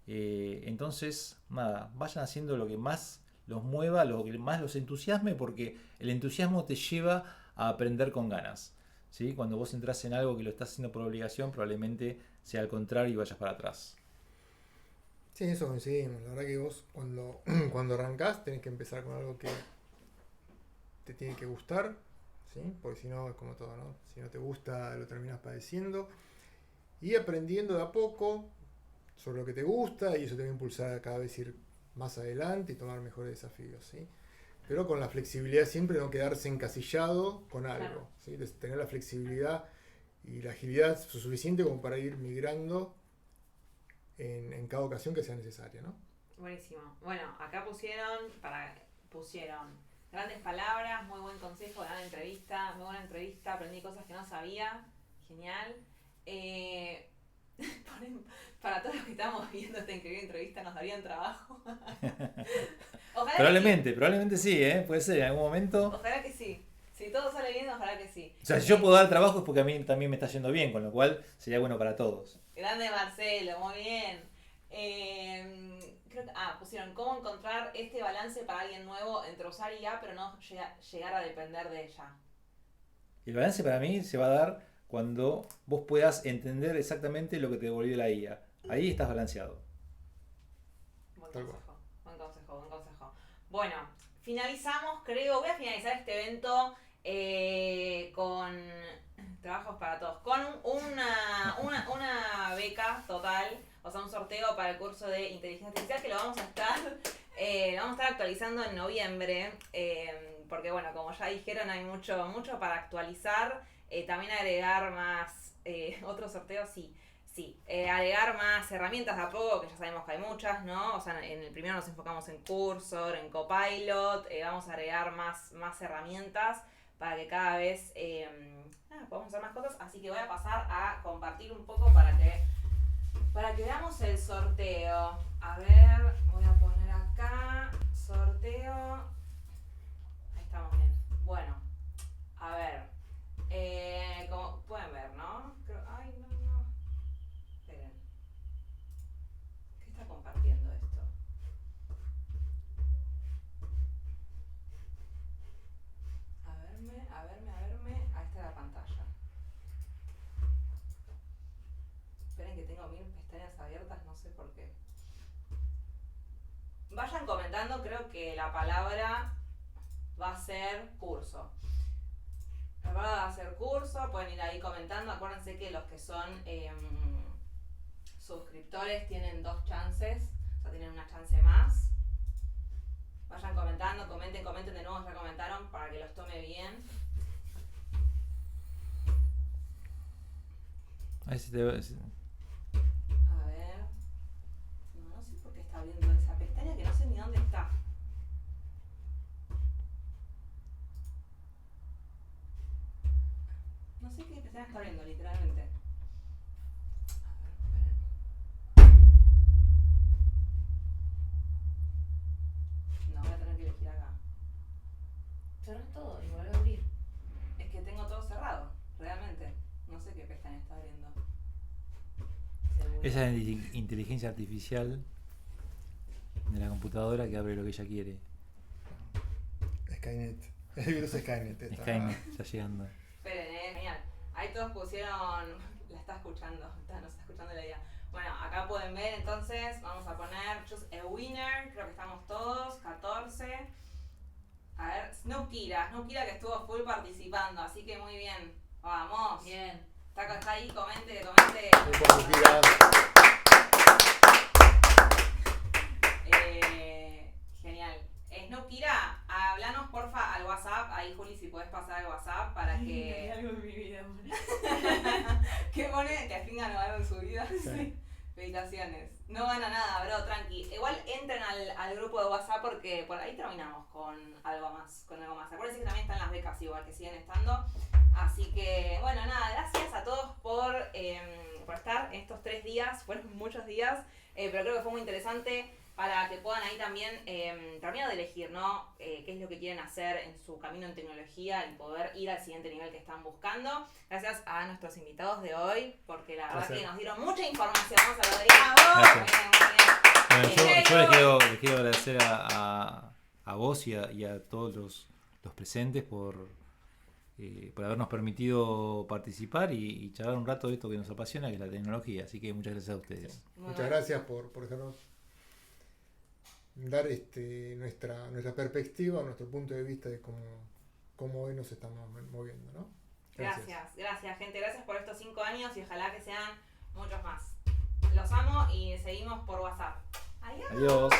Entonces, nada, vayan haciendo lo que más los mueva, lo que más los entusiasme, porque el entusiasmo te lleva a aprender con ganas. ¿Sí? Cuando vos entras en algo que lo estás haciendo por obligación, probablemente sea al contrario y vayas para atrás. Sí, eso coincidimos. La verdad que vos cuando arrancás tenés que empezar con algo que te tiene que gustar, ¿sí? Porque si no es como todo, ¿no? Si no te gusta lo terminas padeciendo. Y aprendiendo de a poco sobre lo que te gusta, y eso te va a impulsar a cada vez ir más adelante y tomar mejores desafíos, ¿sí? Pero con la flexibilidad siempre, no quedarse encasillado con algo, Claro. ¿sí? Tener la flexibilidad y la agilidad suficiente como para ir migrando en cada ocasión que sea necesaria, ¿no? Buenísimo. Bueno, acá pusieron grandes palabras, muy buen consejo, muy buena entrevista, aprendí cosas que no sabía, genial. Para todos los que estamos viendo esta increíble entrevista, nos darían trabajo. Ojalá Probablemente sí, puede ser en algún momento. Ojalá que sí. Si todo sale bien, ojalá que sí. O sea, si yo puedo dar trabajo es porque a mí también me está yendo bien, con lo cual sería bueno para todos. Grande Marcelo, muy bien. Creo que, pusieron cómo encontrar este balance para alguien nuevo entre usar IA pero no llegar a depender de ella. El balance para mí se va a dar cuando vos puedas entender exactamente lo que te devolvió la IA. Ahí estás balanceado. Buen consejo, buen consejo, buen consejo. Bueno, finalizamos, creo, voy a finalizar este evento con trabajos para todos, con una beca total, o sea, un sorteo para el curso de inteligencia artificial que lo vamos a estar actualizando en noviembre, porque bueno, como ya dijeron, hay mucho para actualizar, también agregar más, otros sorteos, sí, agregar más herramientas de a poco, que ya sabemos que hay muchas, ¿no? O sea, en el primero nos enfocamos en Cursor, en Copilot, vamos a agregar más herramientas para que cada vez podamos hacer más cosas, así que voy a pasar a compartir un poco para que veamos el sorteo. A ver, voy a poner acá, sorteo, ahí estamos bien. Bueno, a ver, como pueden ver, ¿no? Ay, no. Esperen. ¿Qué está compartiendo esto? A verme. Ahí está la pantalla. Esperen que tengo 1000 pestañas abiertas, no sé por qué. Vayan comentando, creo que la palabra va a ser curso. La palabra va a ser curso, pueden ir ahí comentando. Acuérdense que los que son suscriptores tienen 2 chances, o sea, tienen una chance más. Vayan comentando, comenten de nuevo, ya comentaron, para que los tome bien. Ahí sí te... A ver. No sé por qué está abriendo esa pestaña que no sé ni dónde está. No sé qué pestaña está abriendo, literalmente. A ver, esperen. No, voy a tener que elegir acá. Cerrar todo y volver a abrir. Es que tengo todo cerrado, realmente. No sé qué pestaña está abriendo. Esa es la inteligencia artificial de la computadora que abre lo que ella quiere. Skynet. El virus Skynet. Skynet está llegando. Esperen, genial. Ahí todos pusieron. La está escuchando. No está escuchando la idea. Bueno, acá pueden ver entonces. Vamos a poner Choose a Winner. Creo que estamos todos. 14. A ver, Snoop Kira que estuvo full participando. Así que muy bien. Vamos. Bien. Está ahí, comente. Genial. Snoop Kira, hablanos porfa al WhatsApp. Ahí, Juli, si podés pasar al WhatsApp para que. Hay algo en mi vida. ¿Qué pone? Que al fin ganó algo en su vida. Sí. Felicitaciones. No gana nada, bro, tranqui. Igual entren al grupo de WhatsApp porque por ahí terminamos con algo más. Acuérdense que también están las becas igual, que siguen estando. Así que, bueno, nada, gracias a todos por estar en estos 3 días. Fueron muchos días, pero creo que fue muy interesante para que puedan ahí también terminar de elegir, ¿no? Qué es lo que quieren hacer en su camino en tecnología y poder ir al siguiente nivel que están buscando. Gracias a nuestros invitados de hoy, porque la verdad que nos dieron mucha información. Vamos a Rodrigo. Muy bien. Bueno, yo les quiero agradecer a vos y a todos los presentes por habernos permitido participar y charlar un rato de esto que nos apasiona, que es la tecnología. Así que muchas gracias a ustedes. Muchas gracias por dejarnos dar nuestra perspectiva, nuestro punto de vista de cómo hoy nos estamos moviendo, ¿no? Gracias, gente. Gracias por estos 5 años y ojalá que sean muchos más. Los amo y seguimos por WhatsApp. Adiós.